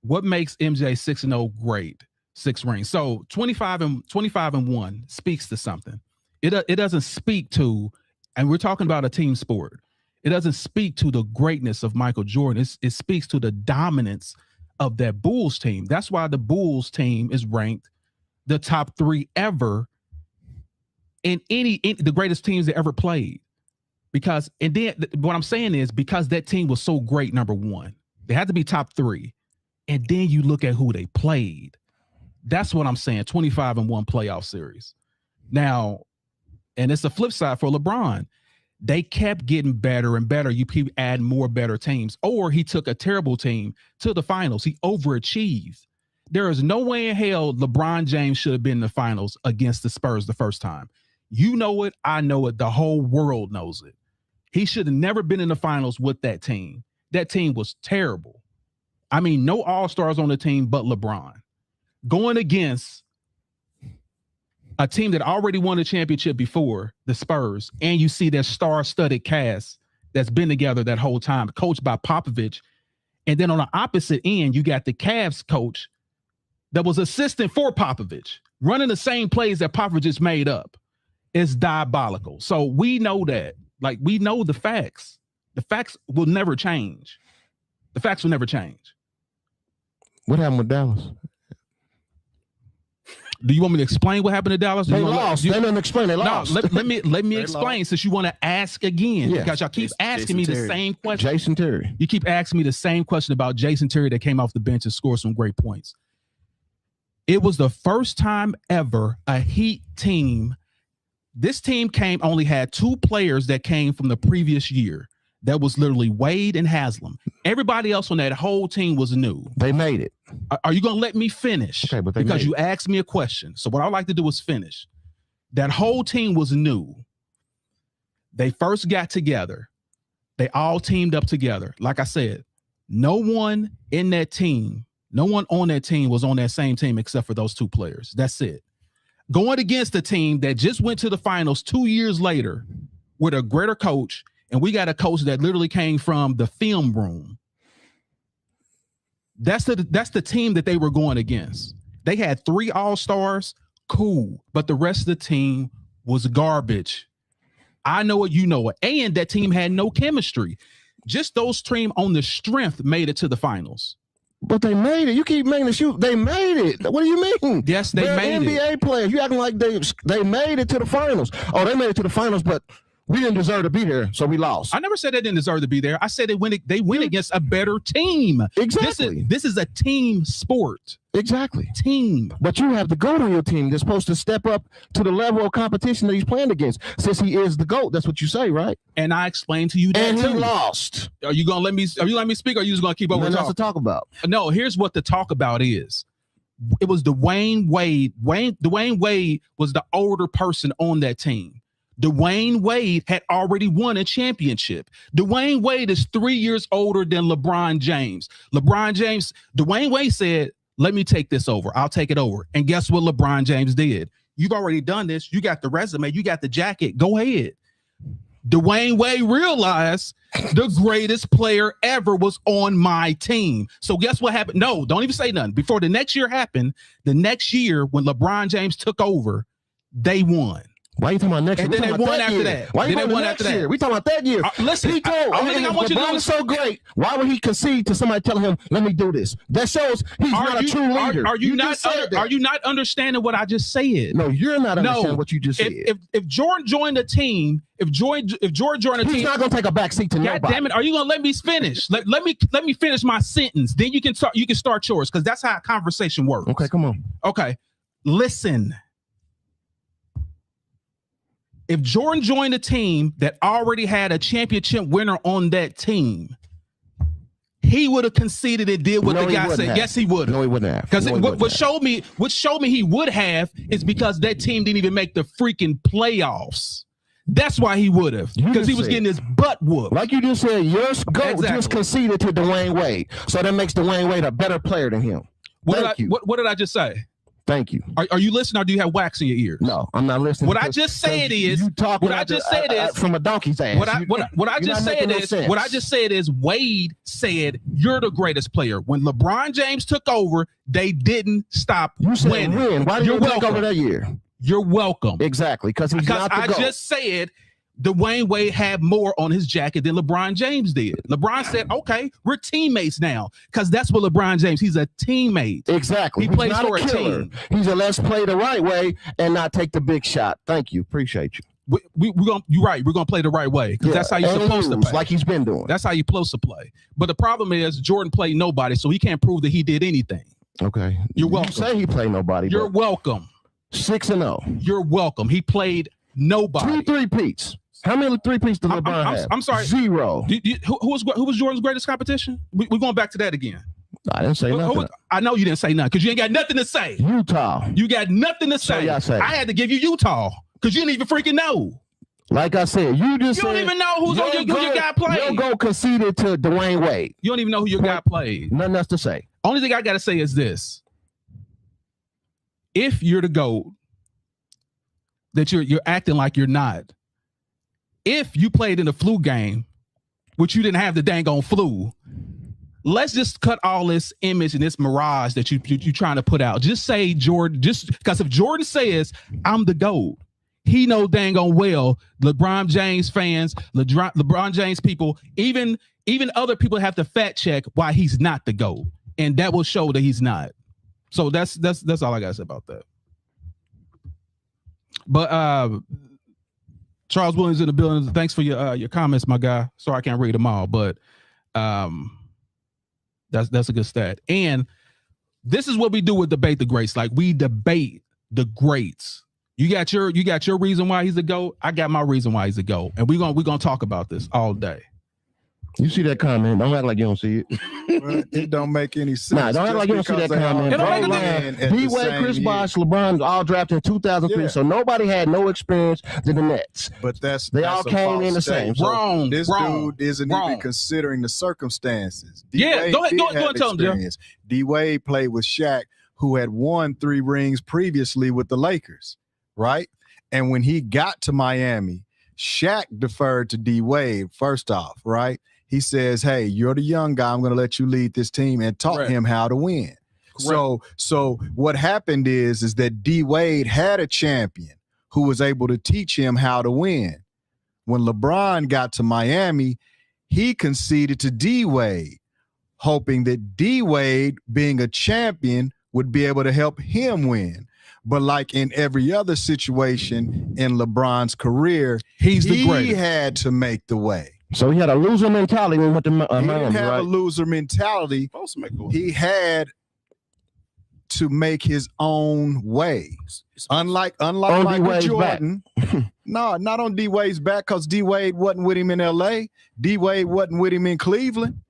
what makes MJ 6-0 great? 6 rings. So 25 and 1 speaks to something. It doesn't speak to And we're talking about a team sport. It doesn't speak to the greatness of Michael Jordan. It speaks to the dominance of that Bulls team. That's why the Bulls team is ranked the top 3 ever in the greatest teams that ever played. Because, and then what I'm saying is because that team was so great, number one, they had to be top 3. And then you look at who they played. That's what I'm saying. 25-1 playoff series. Now, and it's the flip side for LeBron. They kept getting better and better. You keep adding more better teams. Or he took a terrible team to the finals. He overachieved. There is no way in hell LeBron James should have been in the finals against the Spurs the first time. You know it. I know it. The whole world knows it. He should have never been in the finals with that team. That team was terrible. I mean, no all-stars on the team but LeBron. Going against a team that already won a championship before, the Spurs, and you see that star-studded cast that's been together that whole time, coached by Popovich. And then on the opposite end, you got the Cavs coach that was assistant for Popovich, running the same plays that Popovich just made up. It's diabolical. So we know that. Like, we know the facts. The facts will never change. The facts will never change. What happened with Dallas? Do you want me to explain what happened to Dallas? They lost. They didn't explain. They lost. No, let me explain since you want to ask again. Yes. Because y'all keep asking me the same question. Jason Terry. You keep asking me the same question about Jason Terry that came off the bench and scored some great points. It was the first time ever a Heat team. This team only had 2 players that came from the previous year. That was literally Wade and Haslam. Everybody else on that whole team was new. They made it. Are you going to let me finish? Okay, but because you asked me a question. So what I like to do is finish. That whole team was new. They first got together. They all teamed up together. Like I said, no one on that team was on that same team except for those 2 players. That's it. Going against a team that just went to the finals 2 years later with a greater coach, and we got a coach that literally came from the film room. That's the team that they were going against. They had 3 all-stars, cool, but the rest of the team was garbage. I know it, you know it. And that team had no chemistry. Just those teams on the strength made it to the finals. But they made it. You keep making the shoot. They made it. What do you mean? Yes, they made it. NBA players. You acting like they made it to the finals. Oh, they made it to the finals, but we didn't deserve to be there, so we lost. I never said they didn't deserve to be there. I said they went against a better team. Exactly. This is a team sport. Exactly. Team. But you have the GOAT on your team that's supposed to step up to the level of competition that he's playing against. Since he is the GOAT, that's what you say, right? And I explained to you that and too. he lost. Are you let me speak, or are you just gonna keep over Nothing else to talk about? No, here's what the talk about is. It was Dwayne Wade. Dwayne Wade was the older person on that team. Dwayne Wade had already won a championship. Dwayne Wade is 3 years older than LeBron James. Dwayne Wade said, let me take this over. I'll take it over. And guess what LeBron James did? You've already done this. You got the resume. You got the jacket. Go ahead. Dwayne Wade realized the greatest player ever was on my team. So guess what happened? No, don't even say nothing. Before the next year happened, the next year when LeBron James took over, they won. Why are you talking about next year? And then they won after that. Why are you talking about next year? We talking about that year. Listen, he told, only thing I want you to do is so great. Why would he concede to somebody telling him, "Let me do this"? That shows he's not a true leader. Are you not understanding what I just said? No, you're not understanding what you just said. If Jordan joined the team, if Jordan joined the team, he's not gonna take a back seat to nobody. God damn it! Are you gonna let me finish? let me finish my sentence. Then you can start yours because that's how a conversation works. Okay, come on. Okay, listen. If Jordan joined a team that already had a championship winner on that team, he would have conceded and did what the guy said. Yes, he would. No, he wouldn't have. Because what showed me he would have is because that team didn't even make the freaking playoffs. That's why he would have. Because he was getting his butt whooped. Like you just said, your GOAT just conceded to Dwayne Wade. So that makes Dwayne Wade a better player than him. What did I just say? Thank you. Are you listening or do you have wax in your ears? No, I'm not listening. What I just said is from a donkey's ass. What I just said is Wade said you're the greatest player. When LeBron James took over, they didn't stop winning. Why did you take over that year? You're welcome. Exactly, because he's not the GOAT. I just said Dwayne Wade had more on his jacket than LeBron James did. LeBron said, okay, we're teammates now, because that's what LeBron James, he's a teammate. Exactly. He He's plays not for a a killer. team. He's a let's play the right way and not take the big shot. Thank you. Appreciate you. We're gonna, you're right. We're gonna play the right way, because that's how you're and supposed to lose, play. like he's been doing. That's how you're supposed to play. But the problem is Jordan played nobody, so he can't prove that he did anything. Okay. You're welcome. You say he played nobody. You're welcome. 6-0. You're welcome. He played nobody. 2 3-peats. How many 3-peats did LeBron have? I'm sorry. 0. Who was Jordan's greatest competition? We're going back to that again. I didn't say nothing. I know you didn't say nothing, because you ain't got nothing to say. Utah. You got nothing to So say. y'all say. I had to give you Utah, because you didn't even freaking know. Like I said, you just You don't even know who your guy played. Your goal conceded to Dwayne Wade. You don't even know who your guy played. Nothing else to say. Only thing I got to say is this. If you're the GOAT, that you're acting like you're not. If you played in a flu game, which you didn't have the dang on flu, let's just cut all this image and this mirage that you trying to put out. Just say Jordan, just because if Jordan says I'm the GOAT, he know dang on well LeBron James fans, LeBron James people, even other people have to fact check why he's not the GOAT, and that will show that he's not. So that's all I got to say about that. But Charles Williams in the building. Thanks for your comments, my guy. Sorry I can't read them all, but that's a good stat. And this is what we do with Debate the Greats. Like, we debate the greats. You got your reason why he's a GOAT. I got my reason why he's a GOAT, and we're gonna talk about this all day. You see that comment? Don't act like you don't see it. Well, it don't make any sense. Nah, don't act like you don't see that comment. D-Wade, Chris Bosh, LeBron all drafted in 2003, Yeah. so nobody had no experience than the Nets. But They all came in the same. So Wrong. this dude isn't even considering the circumstances. Yeah, go ahead and tell him, Joe. D-Wade played with Shaq, who had won 3 rings previously with the Lakers, right? And when he got to Miami, Shaq deferred to D-Wade first off, right? He says, hey, you're the young guy. I'm going to let you lead this team, and taught him how to win. So what happened is that D-Wade had a champion who was able to teach him how to win. When LeBron got to Miami, he conceded to D-Wade, hoping that D-Wade, being a champion, would be able to help him win. But like in every other situation in LeBron's career, he's the greatest. He had to make the way. So he had a loser mentality when he went to Miami, He didn't have right? a loser mentality. He had to make his own way. Unlike Michael Jordan. No, not on D-Wade's back, because D-Wade wasn't with him in LA. D-Wade wasn't with him in Cleveland.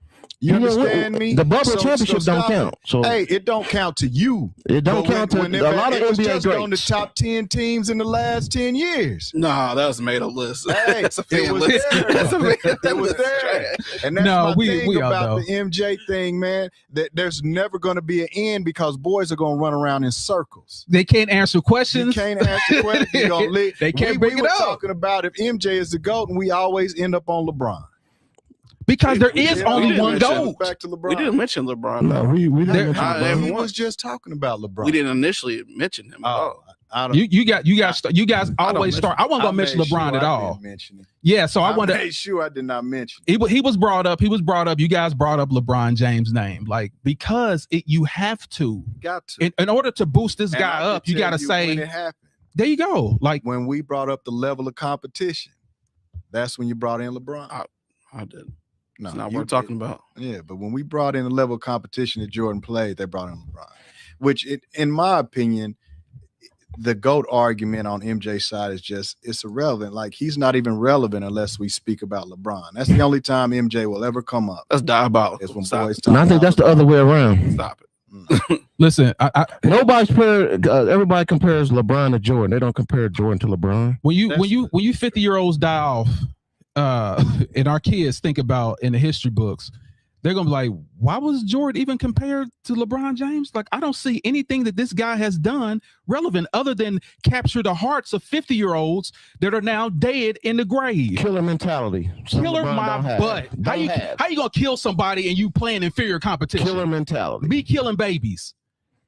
You understand me? The bubble championship don't count. So hey, it don't count to you. It don't count to a lot of it was NBA just on the greats. top 10 teams in the last 10 years. Nah, that was made up list. Hey, That's a it fan was list. there. That's a fan It was list. there. And that's No, my we thing are, about though. the MJ thing, man. That there's never going to be an end, because boys are going to run around in circles. They can't answer You questions. can't answer questions. You're gonna leave. They can't bring we it were up. talking about if MJ is the GOAT, and we always end up on LeBron. Because there is Yeah, only didn't one mention- GOAT. Back to LeBron. We didn't mention LeBron. no, we didn't There- mention I- LeBron. He was just talking about LeBron. We didn't initially mention him. Oh, I don't. You guys always mention- start. I wasn't I gonna mention made LeBron sure at I all. didn't mention him. Yeah, so I wanted. made sure I did not mention. He was brought up. He was brought up. You guys brought up LeBron James' name, like, because you have to. Got to. In order to boost this And guy I can up, you tell got to when say, it happened. there you go. Like, When we brought up the level of competition, that's when you brought in LeBron. I did. No, It's not you worth talking about. Yeah, but when we brought in the level of competition that Jordan played, they brought in LeBron, which, in my opinion, the GOAT argument on MJ's side is it's irrelevant. Like, he's not even relevant unless we speak about LeBron. That's the only time MJ will ever come up. That's diabolical. Is when Stop boys it. talk And I think about that's the other way around. Stop it. listen, Nobody's everybody compares LeBron to Jordan. They don't compare Jordan to LeBron. when you That's- when you 50-year-olds die off, and our kids think about in the history books, they're gonna be like, why was Jordan even compared to LeBron James? Like, I don't see anything that this guy has done relevant other than capture the hearts of 50-year-olds that are now dead in the grave. Killer mentality. Something Killer LeBron my don't have. butt. How Don't have. you gonna kill somebody and you playing inferior competition? Killer mentality. Be killing babies.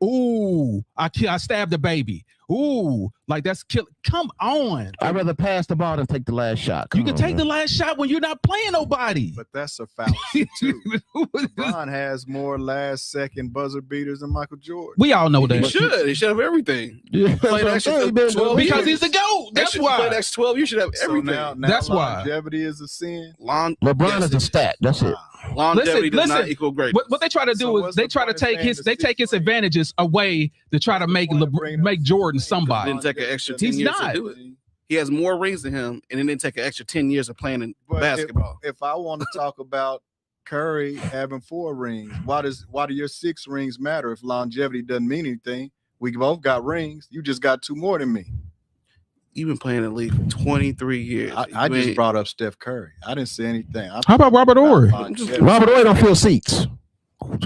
Ooh, I stabbed a baby. Ooh, like that's kill. Come on. I'd rather pass the ball than take the last shot. You can take the last shot when you're not playing nobody. But that's a fallacy too. LeBron has more last-second buzzer beaters than Michael Jordan. We all know He that. should have everything. Yeah, Played extra 12 Because years. he's the GOAT. That's Played why. extra 12 years, should have everything. So now That's why. longevity is a sin. LeBron is a stat. That's it. Longevity does not Listen, equal greatness. What they try to do So is what's they the try to point of take saying his the they take his sixth ring? advantages away to try to make What's the point of bringing up Jordan the sixth ring? somebody. Didn't take an extra 10 He's years not. to do it. He has more rings than him, and it didn't take an extra 10 years of playing in But basketball. If I want to talk about Curry having 4 rings, why do your 6 rings matter if longevity doesn't mean anything? We both got rings. You just got 2 more than me. You've been playing in the league for 23 years. I You just ain't- brought up Steph Curry. I didn't say anything. How about Robert Horry? Robert Ory don't fill seats.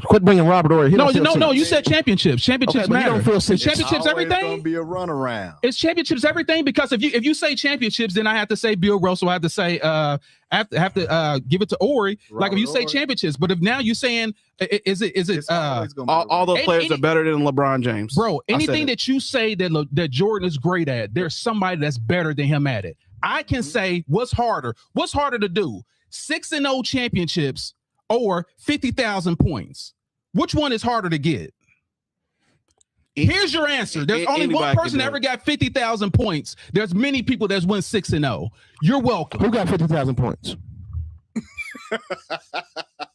Quit bringing Robert Ory. He No, don't fill no. seats. You said championships. Championships Okay, but he matter. don't feel Is seats. championships Always everything? gonna be a runaround. Is championships everything? Because if you say championships, then I have to say Bill Russell. I have to say have to give it to Ori. Like if you say Robert Horry. championships, but if now you're saying is it It's always gonna be all those Any- players any- are better than LeBron James. bro, I said anything it. that you say that Jordan is great at, there's somebody that's better than him at it. I can say what's harder to do, 6-0 championships or 50,000 points. Which one is harder to get? Here's your answer. There's only one Anybody can person do that ever it. got 50,000 points. There's many people that's won 6-0. You're welcome. Who got 50,000 points?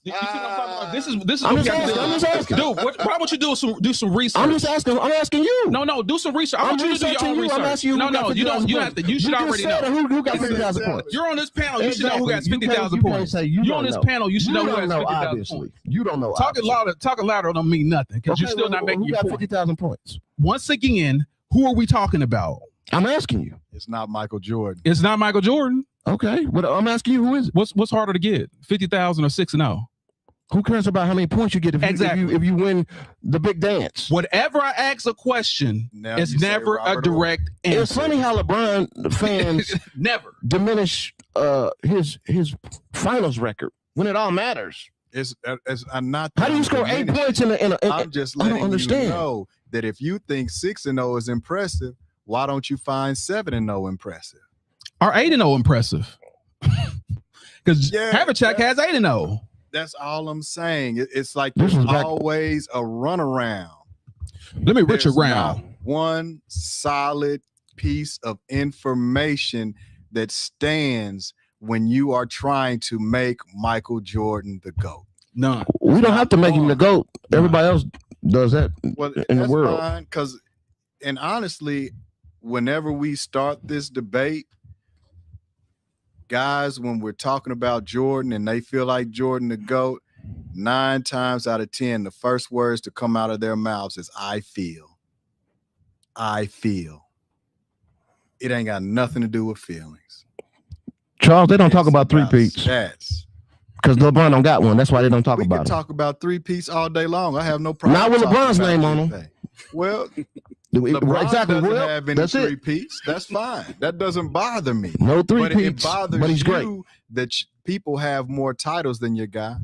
You see what I'm talking about? This is I'm what just we gotta asking, do. I'm just asking. Dude, why don't you do some research? I'm just asking. I'm asking you. No, do some research. I I'm want you to do your researching own you. research. I'm asking you. No, who got you don't. 50,000 You have to. You should just already said know. Who got 50,000 points? You're on this panel. You should know who got Exactly. You can't- 50,000 you can't points. say you You're don't on this know. panel. You should know who don't has know, 50,000 obviously. points. You don't know. Talking louder don't mean nothing because you're still not making Who your got point. 50,000 points? Once again, who are we talking about? I'm asking you. It's not Michael Jordan. It's not Michael Jordan. Okay, but I'm asking you, who is it? What's harder to get? 50,000 or 6-0? Who cares about how many points you get if you, Exactly. if you win the big dance? Whatever I ask a question, Now it's you say never a Robert direct answer. It's funny how LeBron fans Never. diminish his finals record when it all matters. It's I'm not. How do you score 8 points in a I'm just I don't letting understand. you know that if you think 6-0 is impressive, why don't you find 7-0 impressive? Are 8-0 impressive? Because Yeah, Havlicek has 8-0. That's all I'm saying. It's like This there's is back- always a runaround. Let me reach There's around. not one solid piece of information that stands when you are trying to make Michael Jordan the GOAT. None. We don't have to make him the GOAT. Everybody else does that Well, in the that's world. fine, because, and honestly, whenever we start this debate, guys, when we're talking about Jordan and they feel like Jordan the GOAT, 9 times out of 10, the first words to come out of their mouths is "I feel." I feel. It ain't got nothing to do with feelings. Charles, they don't talk It's about three-peats stats. because LeBron don't got one. That's why they don't talk We about can it. talk about 3-peats all day long. I have no problem. Not with talking LeBron's about name on 'em. anything. Well, LeBron LeBron exactly. doesn't Well, have any that's it. 3-peats. That's fine. That doesn't bother me. No But it three-peats, bothers but he's great. you that people have more titles than your guy.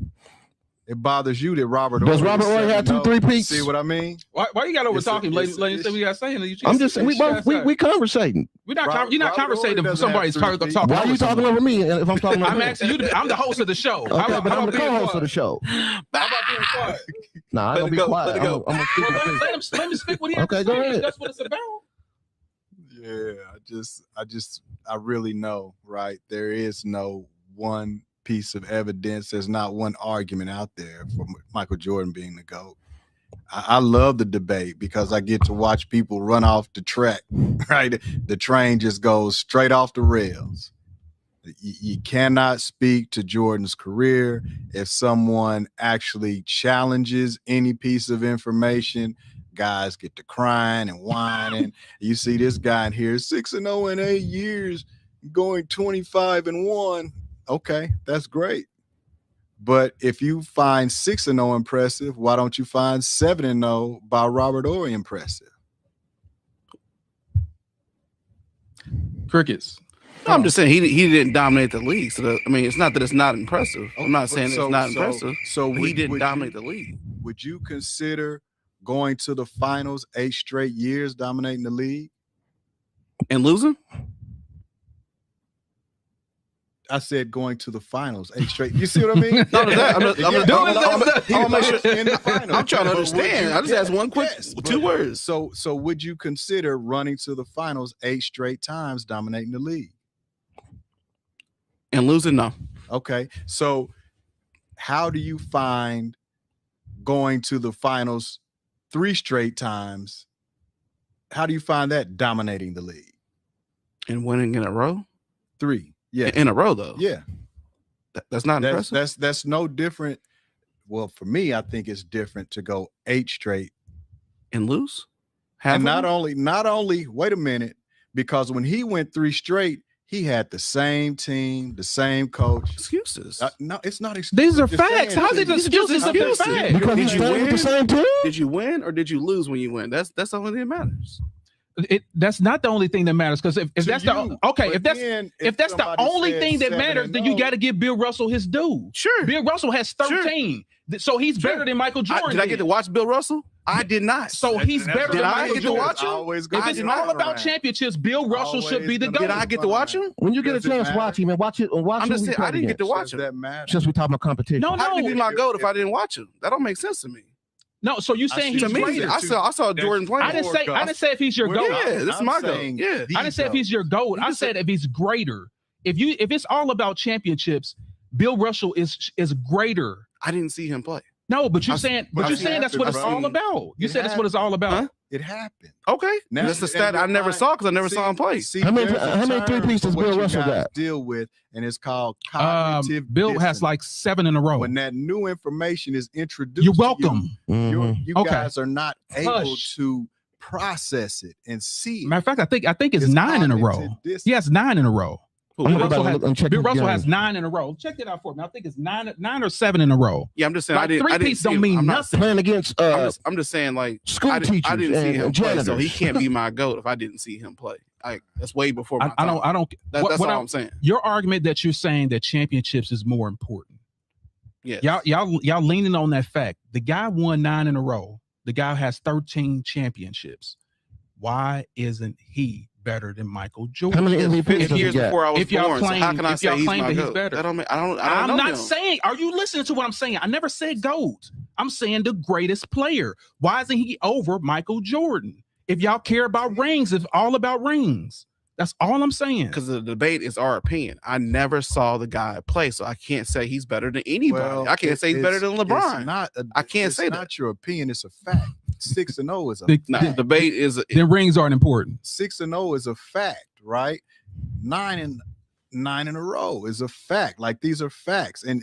It bothers you that Robert Does Ory Robert is Ory have 7-0. 2 3-peats? See what I mean? Why you got over It's a- talking? it's a- Ladies say we got saying. I'm just saying we conversating. We're not. Robert- You're not Robert Ory conversating. doesn't Somebody's have talking. 3-peats. Why are you talking over me if I'm talking over I'm you? asking you. I'm the host of the show. Okay, but I'm the being co-host quiet? of the show. How about being quiet? Nah, I Let don't it be go, quiet. let it go. I'm gonna speak my piece. Let him speak what he has Okay, to go say. ahead. That's what it's about. Yeah, I really know, right? There is no one piece of evidence. There's not one argument out there for Michael Jordan being the GOAT. I love the debate because I get to watch people run off the track, right? The train just goes straight off the rails. You cannot speak to Jordan's career if someone actually challenges any piece of information. Guys get to crying and whining. You see this guy in here, 6-0 in 8 years, going 25-1. Okay, that's great. But if you find 6-0 impressive, why don't you find 7-0 by Robert Ory impressive? Crickets. No, I'm just saying he didn't dominate the league. So I mean, it's not that it's not impressive. I'm not saying it's not impressive. So But he didn't dominate the league. Would you consider going to the finals 8 straight years, dominating the league? And losing? I said going to the finals 8 straight. You see what I mean? No, I'm trying to But understand. I just asked one quick, yes, 2 but- words. So would you consider running to the finals 8 straight times, dominating the league? And losing, no. Okay. So how do you find going to the finals 3 straight times? How do you find that dominating the league? And winning in a row? 3. Yeah. In a row, though. Yeah. That's not impressive. That's no different. Well, for me, I think it's different to go 8 straight. And lose? And not only, wait a minute, because when he went 3 straight, he had the same team, the same coach. Excuses. No, it's not excuses. These are Just facts. saying, How's it it's excuses if they're excuses. facts? Because Did he's you playing with the win? same team. Did you win or did you lose when you win? That's the only thing that matters. That's not the only thing that matters, because if that's the okay, if that's the only thing that matters, then you got to give Bill Russell his due. Sure. Bill Russell has 13, so he's Sure. better than Michael Jordan. Did I get to watch Bill Russell? I did not. So he's better Did than I Michael get to Jordan. watch him? If it's all about championships, Bill Russell should be the Did GOAT. I get to watch him? When you get a Does it chance, matter? watch him and watch it. Watch I'm who just he saying, I played didn't get to against. watch Does him. that matter? Since we talking about competition. No, How did he be my no, GOAT if I didn't watch him? That don't make sense to me. no. So you saying he's To me, greater? I saw Jordan playing. I didn't say if he's your GOAT. Yeah, this is my GOAT. Yeah. I didn't say if he's your GOAT. I said if he's greater. If it's all about championships, Bill Russell is greater. I didn't see him play. No, but you're I've- saying but you're I've saying that's what it's I've all seen- about. You it said that's what it's all about. Huh? It happened. Okay. Now- That's the stat and I never saw because I never saw him play. See, How many- there's a how many term three-peats for does what Bill you Russell guys got? deal with, and it's called cognitive Bill has dissonance. like 7 in a row. When that new information is introduced, You're to welcome. Mhm. you Okay. guys are not able Hush. to process it and see it. Matter of fact, I think it's 9 in a row. cognitive dissonance. He has 9 in a row. I'm Bill gonna go Russell back has, and check Bill his Russell game. has 9 in a row. Check it out for me. I think it's 9 or 7 in a row. Yeah, I'm just saying Like, I didn't. I didn't three-peats see don't him. mean I'm not nothing. Playing against I'm just saying, like, school I didn't teachers see him and play, so janitors. he can't be my GOAT if I didn't see him play. That's way before my I time. don't. That's what all I'm saying. Your argument that you're saying that championships is more important. Yeah. Y'all leaning on that fact. The guy won 9 in a row. The guy has 13 championships. Why isn't he better than Michael Jordan? How many MVPs does he Years got? before I was If y'all born, so claim- how can I if say y'all he's claim my that he's GOAT? better. That don't make, I don't I'm know not him. saying. Are you listening to what I'm saying? I never said GOAT. I'm saying the greatest player. Why isn't he over Michael Jordan? If y'all care about rings, it's all about rings. That's all I'm saying. Because the debate is our opinion. I never saw the guy play, so I can't say he's better than anybody. Well, I can't say he's better than LeBron. It's not I can't it's say not that. your opinion. It's a fact. 6-0 is a The- No, the- debate is the rings aren't important. 6-0 is a fact, right? 9 in a row is a fact. Like, these are facts, and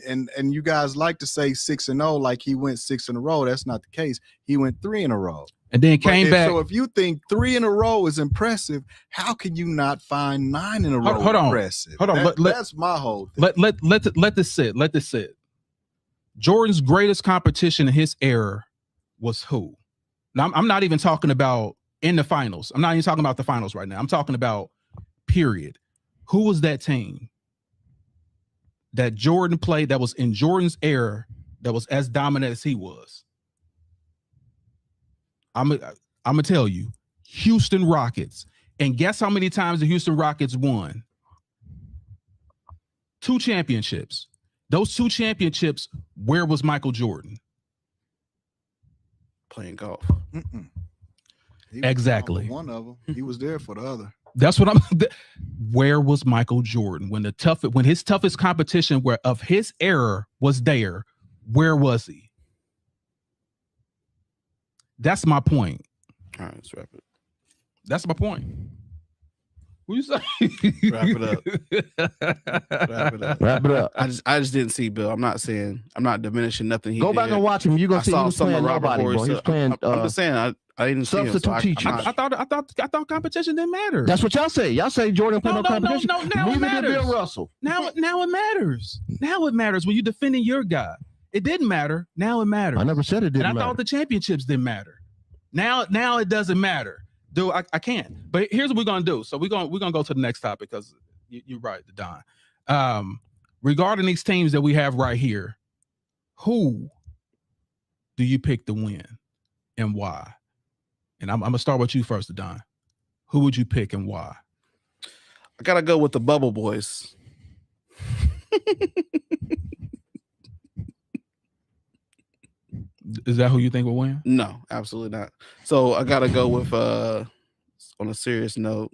you guys like to say 6-0 like he went 6 in a row. That's not the case. He went 3 in a row. And then But came back. So if you think 3 in a row is impressive, how can you not find 9 in a row Hold on. impressive? Hold on. That's my whole thing. Let this sit. Let this sit. Jordan's greatest competition in his era was who? Now, I'm not even talking about in the finals. I'm not even talking about the finals right now. I'm talking about period. Who was that team that Jordan played that was in Jordan's era that was as dominant as he was? I'm gonna tell you, Houston Rockets. And guess how many times the Houston Rockets won? 2 championships. Those 2 championships, where was Michael Jordan? playing golf. Mm-mm. He was Exactly. One of them. He was there for the other. That's what I'm. Where was Michael Jordan when his toughest competition of his era was there? Where was he? That's my point. All right, let's wrap it. That's my point. What you say? Wrap it up. Wrap it up. Wrap it up. I just didn't see Bill. I'm not diminishing nothing. He Go back did. and watch him. You're I gonna see he saw was some of playing Robert nobody, Horry bro. He was stuff. playing I'm just saying I didn't see him. So substitute teachers. I thought competition didn't matter. That's what y'all say. Y'all say Jordan played no competition. No, now Neither it did matters. Bill Russell. Now it matters. Now it matters when you're defending your guy. It didn't matter. Now it matters. I never said it didn't And I matter. thought the championships didn't matter. Now it doesn't matter. Dude, I can't. But here's what we're gonna do. So we're gonna go to the next topic because you're right, Don. Regarding these teams that we have right here, who do you pick to win? and why? And I'm gonna start with you first, Don. Who would you pick and why? I gotta go with the Bubble Boys. Is that who you think will win? No, absolutely not. So I gotta go with on a serious note,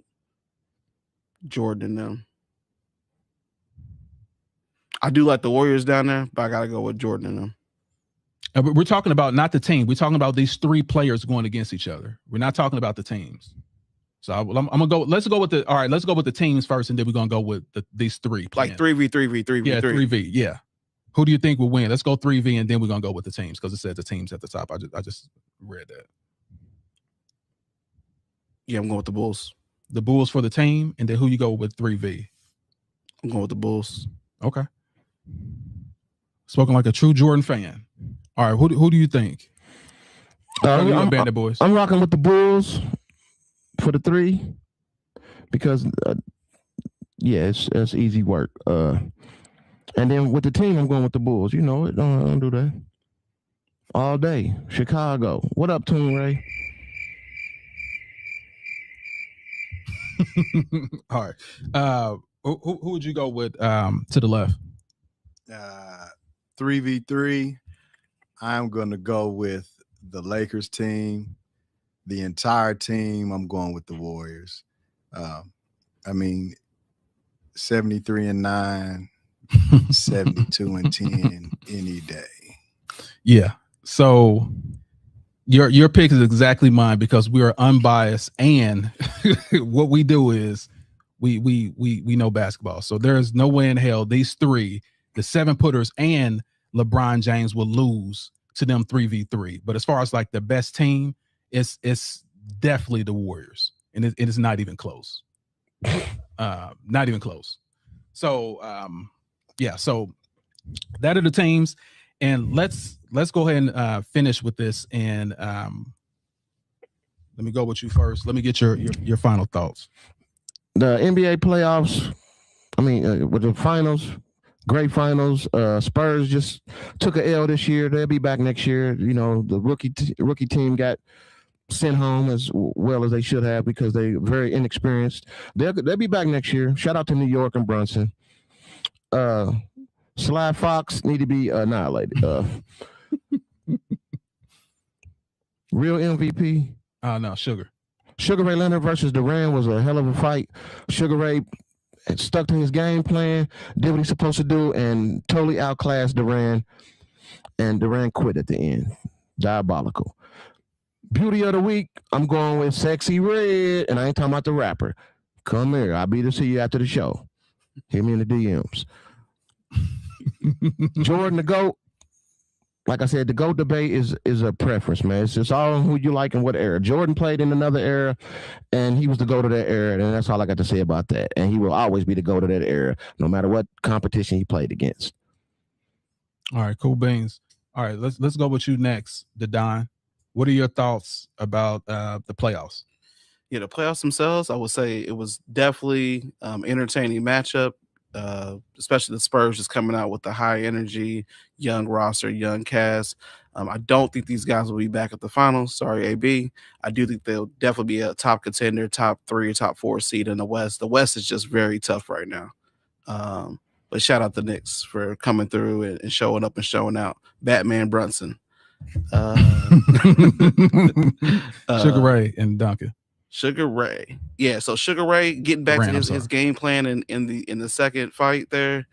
Jordan and them. I do like the Warriors down there, but I gotta go with Jordan and them. But we're talking about not the team. We're talking about these three players going against each other. We're not talking about the teams. So I'm gonna go. Let's go with the teams first, and then we're gonna go with these three. Like 3v3v3v3. Yeah, 3v. Yeah. Who do you think will win? Let's go 3v, and then we're gonna go with the teams because it says the teams at the top. I just read that. Yeah, I'm going with the Bulls. The Bulls for the team, and then who you go with 3v? I'm going with the Bulls. Okay. Spoken like a true Jordan fan. All right, who do you think? I'm Bandit Boys. I'm rocking with the Bulls for the 3 because it's easy work. And then with the team, I'm going with the Bulls. You know it. Don't do that all day. Chicago. What up, Toon Ray? All right. Who would you go with to the left? 3v3. I'm going to go with the Lakers team. The entire team, I'm going with the Warriors. 73-9, 72-10 any day. Yeah. So your pick is exactly mine because we are unbiased, and what we do is we know basketball. So there is no way in hell these three, the 7-footers and LeBron James, will lose to them 3v3. But as far as like the best team, it's definitely the Warriors, and it is not even close. Not even close. So yeah, so that are the teams, and let's go ahead and finish with this. And let me go with you first. Let me get your final thoughts. The NBA playoffs. With the finals, great finals. Spurs just took an L this year. They'll be back next year. You know, the rookie team got sent home as well as they should have because they're very inexperienced. They'll be back next year. Shout out to New York and Brunson. Sly Fox need to be annihilated. Real MVP. No, Sugar Ray Leonard versus Durant was a hell of a fight. Sugar Ray stuck to his game plan, did what he's supposed to do, and totally outclassed Durant. And Durant quit at the end. Diabolical. Beauty of the week, I'm going with Sexy Red, and I ain't talking about the rapper. Come here, I'll be to see you after the show. Hit me in the DMs. Jordan the GOAT. Like I said, the GOAT debate is a preference, man. It's just all who you like and what era. Jordan played in another era, and he was the GOAT of that era, and that's all I got to say about that. And he will always be the GOAT of that era, no matter what competition he played against. All right, cool beans. All right, let's go with you next, Don. What are your thoughts about the playoffs? Yeah, the playoffs themselves, I would say it was definitely entertaining matchup. Especially the Spurs just coming out with the high energy, young roster, young cast. I don't think these guys will be back at the finals. Sorry, AB. I do think they'll definitely be a top contender, top 3, top 4 seed in the West. The West is just very tough right now. But shout out the Knicks for coming through and showing up and showing out. Batman Brunson. Sugar Ray and Duncan. Sugar Ray. Yeah, so Sugar Ray getting back to his game plan in the second fight there,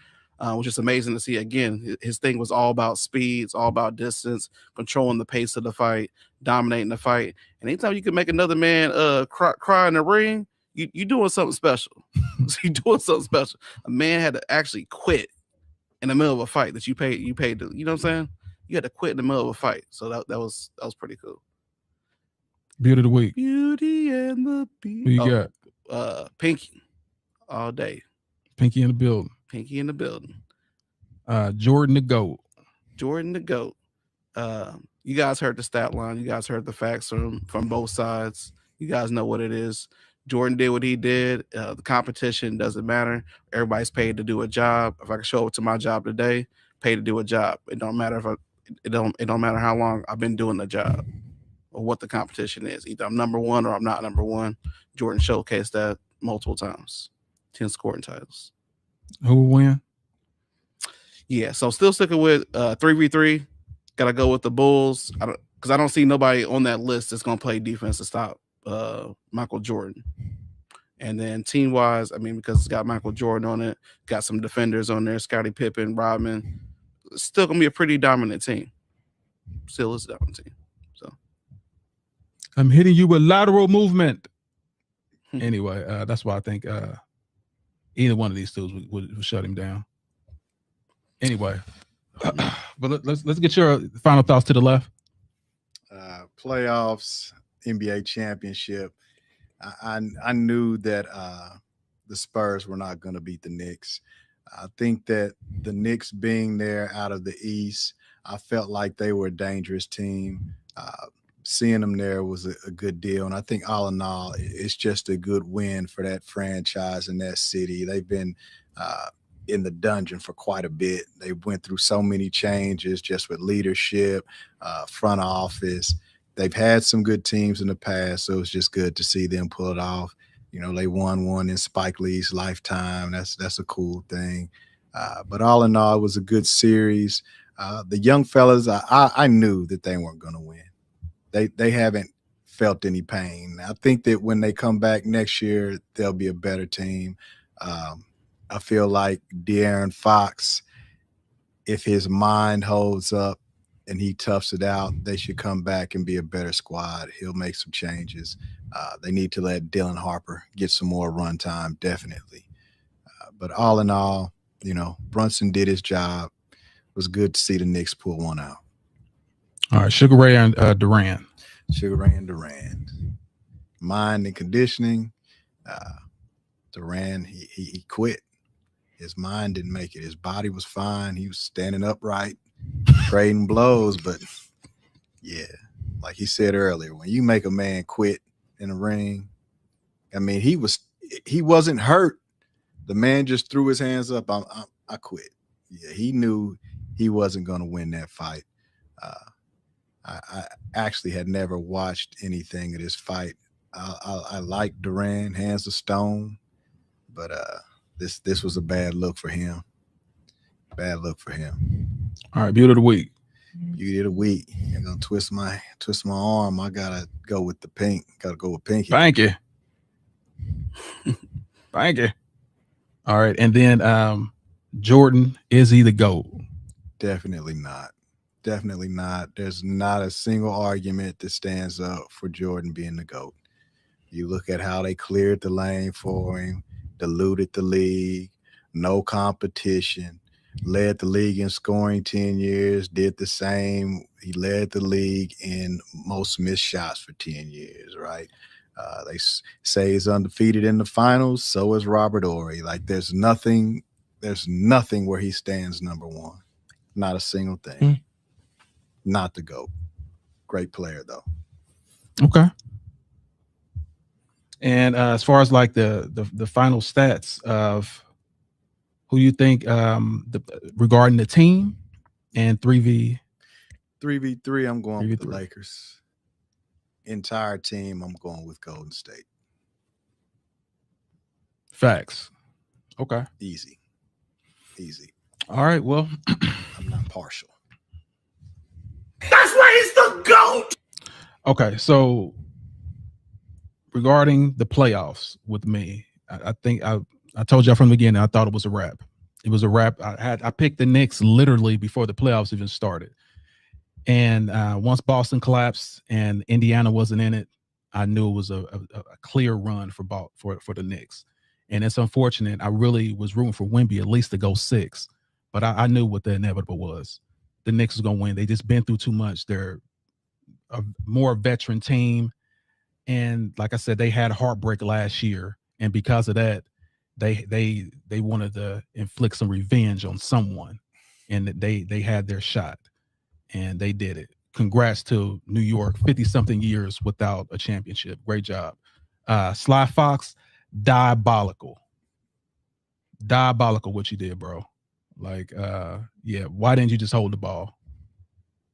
which is amazing to see. Again, his thing was all about speed, it's all about distance, controlling the pace of the fight, dominating the fight. And anytime you can make another man cry in the ring, you doing something special. You doing something special. A man had to actually quit in the middle of a fight that you paid to, you know what I'm saying? You had to quit in the middle of a fight. So that was pretty cool. Beauty of the week. Beauty and the Beast. Who you got? Pinky. All day. Pinky in the building. Pinky in the building. Jordan the GOAT. Jordan the GOAT. You guys heard the stat line. You guys heard the facts from both sides. You guys know what it is. Jordan did what he did. The competition doesn't matter. Everybody's paid to do a job. If I can show up to my job today, paid to do a job. It don't matter it don't matter how long I've been doing the job. what the competition is. Either I'm number one or I'm not number one. Jordan showcased that multiple times. 10 scoring titles. Who will win? Yeah, so still sticking with 3v3. Gotta go with the Bulls. Because I don't see nobody on that list that's gonna play defense to stop Michael Jordan. And then team wise, I mean, because it's got Michael Jordan on it, got some defenders on there, Scottie Pippen, Rodman. It's still gonna be a pretty dominant team. Still is a dominant team. So I'm hitting you with lateral movement. Anyway, that's why I think either one of these two would shut him down. Anyway, but let's get your final thoughts to the left. Playoffs, NBA championship. I knew that the Spurs were not going to beat the Knicks. I think that the Knicks being there out of the East, I felt like they were a dangerous team. Seeing them there was a good deal. And I think all in all, it's just a good win for that franchise and that city. They've been in the dungeon for quite a bit. They went through so many changes just with leadership, front office. They've had some good teams in the past, so it's just good to see them pull it off. You know, they won one in Spike Lee's lifetime. That's a cool thing. But all in all, it was a good series. The young fellas, I knew that they weren't going to win. They haven't felt any pain. I think that when they come back next year, they'll be a better team. I feel like De'Aaron Fox, if his mind holds up and he toughs it out, they should come back and be a better squad. He'll make some changes. They need to let Dylan Harper get some more run time, definitely. But all in all, you know, Brunson did his job. It was good to see the Knicks pull one out. All right, Sugar Ray and Durant. Sugar Ray and Durant. Mind and conditioning. Durant, he quit. His mind didn't make it. His body was fine. He was standing upright, trading blows. But, yeah, like he said earlier, when you make a man quit in a ring, I mean, he wasn't hurt. The man just threw his hands up. I quit. Yeah, he knew he wasn't going to win that fight. I actually had never watched anything of this fight. I like Durant, hands of stone, but this was a bad look for him. Bad look for him. All right, beauty of the week. Beauty of the week. I'm gonna twist my arm. I gotta go with the pink. Gotta go with pinky. Thank you. Thank you. All right, and then Jordan, is he the GOAT? Definitely not. Definitely not. There's not a single argument that stands up for Jordan being the GOAT. You look at how they cleared the lane for him, diluted the league, no competition, led the league in scoring 10 years, did the same. He led the league in most missed shots for 10 years, right? They say he's undefeated in the finals. So is Robert Horry. Like there's nothing where he stands number one. Not a single thing. Not the GOAT. Great player though. Okay. And as far as like the final stats of who you think regarding the team and 3v3, I'm going with the Lakers. Entire team, I'm going with Golden State. Facts. Okay. Easy. All right. Well, I'm not partial. That's why he's the GOAT. Okay. So regarding the playoffs with me, I think I told y'all from the beginning, I thought it was a wrap. It was a wrap. I picked the Knicks literally before the playoffs even started. And once Boston collapsed and Indiana wasn't in it, I knew it was a clear run for the Knicks. And it's unfortunate. I really was rooting for Wemby at least to go 6, but I knew what the inevitable was. The Knicks was going to win. They just been through too much. They're a more veteran team. And like I said, they had heartbreak last year. And because of that, they wanted to inflict some revenge on someone. And they had their shot. And they did it. Congrats to New York, 50-something years without a championship. Great job. Sly Fox, diabolical what you did, bro. Like, yeah, why didn't you just hold the ball?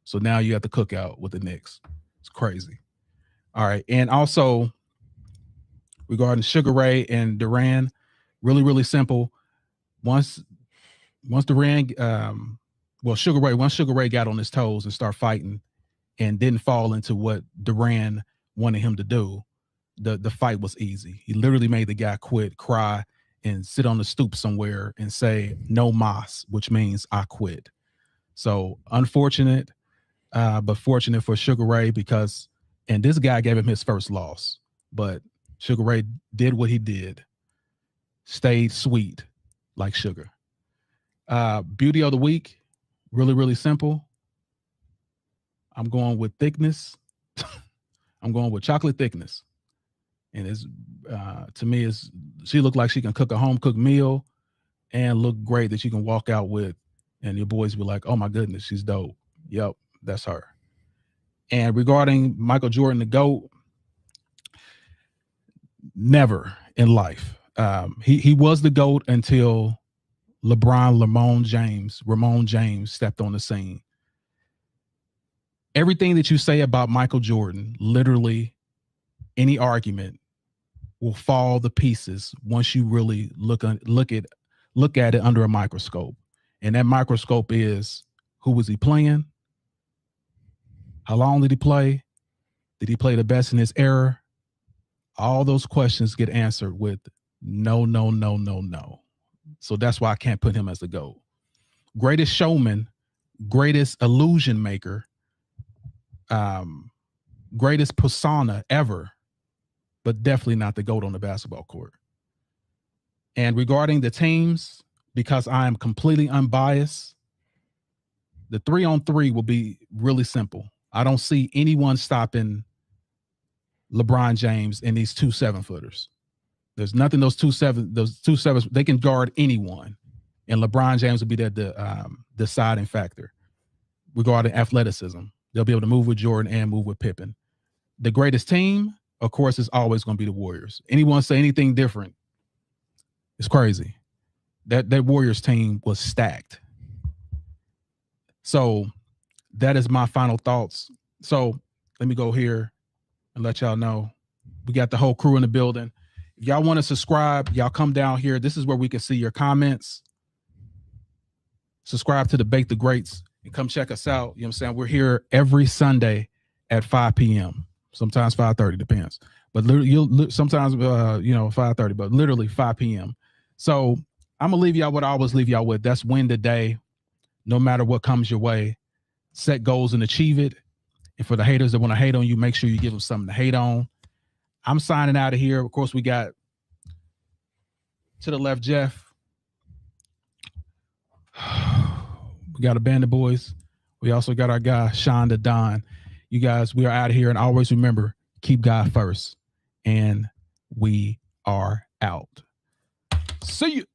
So now you have to cook out with the Knicks. It's crazy. All right. And also regarding Sugar Ray and Duran, really, really simple. Once Duran, once Sugar Ray got on his toes and started fighting and didn't fall into what Duran wanted him to do, the fight was easy. He literally made the guy quit, cry, and sit on the stoop somewhere and say, no mas, which means I quit. So unfortunate, but fortunate for Sugar Ray because, and this guy gave him his first loss, but Sugar Ray did what he did, stayed sweet like sugar. Beauty of the week, really, really simple. I'm going with thickness. I'm going with chocolate thickness. And it's to me, is she looked like she can cook a home cooked meal and look great that you can walk out with, and your boys be like, "Oh my goodness, she's dope." Yep, that's her. And regarding Michael Jordan, the GOAT, never in life. He was the GOAT until Ramon James stepped on the scene. Everything that you say about Michael Jordan, literally any argument will fall to pieces once you really look at it under a microscope. And that microscope is, who was he playing? How long did he play? Did he play the best in his era? All those questions get answered with no, no, no, no, no. So that's why I can't put him as the GOAT. Greatest showman, greatest illusion maker, greatest persona ever, but definitely not the GOAT on the basketball court. And regarding the teams, because I am completely unbiased, the 3-on-3 will be really simple. I don't see anyone stopping LeBron James and these 2 7-footers. There's nothing those 2 7s, they can guard anyone. And LeBron James will be the deciding factor regarding athleticism. They'll be able to move with Jordan and move with Pippen. The greatest team, of course, is always going to be the Warriors. Anyone say anything different, it's crazy. That Warriors team was stacked. So that is my final thoughts. So let me go here and let y'all know we got the whole crew in the building. If y'all want to subscribe, y'all come down here. This is where we can see your comments. Subscribe to the Bake the Greats and come check us out. You know what I'm saying? We're here every Sunday at 5 p.m. Sometimes 5:30, depends. But you'll sometimes 5:30, but literally 5 p.m. So I'm gonna leave y'all what I always leave y'all with. That's win the day, no matter what comes your way. Set goals and achieve it. And for the haters that want to hate on you, make sure you give them something to hate on. I'm signing out of here. Of course, we got to the left, Jeff. We got a band of boys. We also got our guy, Sean the Don. You guys, we are out of here. And always remember, keep God first. And we are out. See you.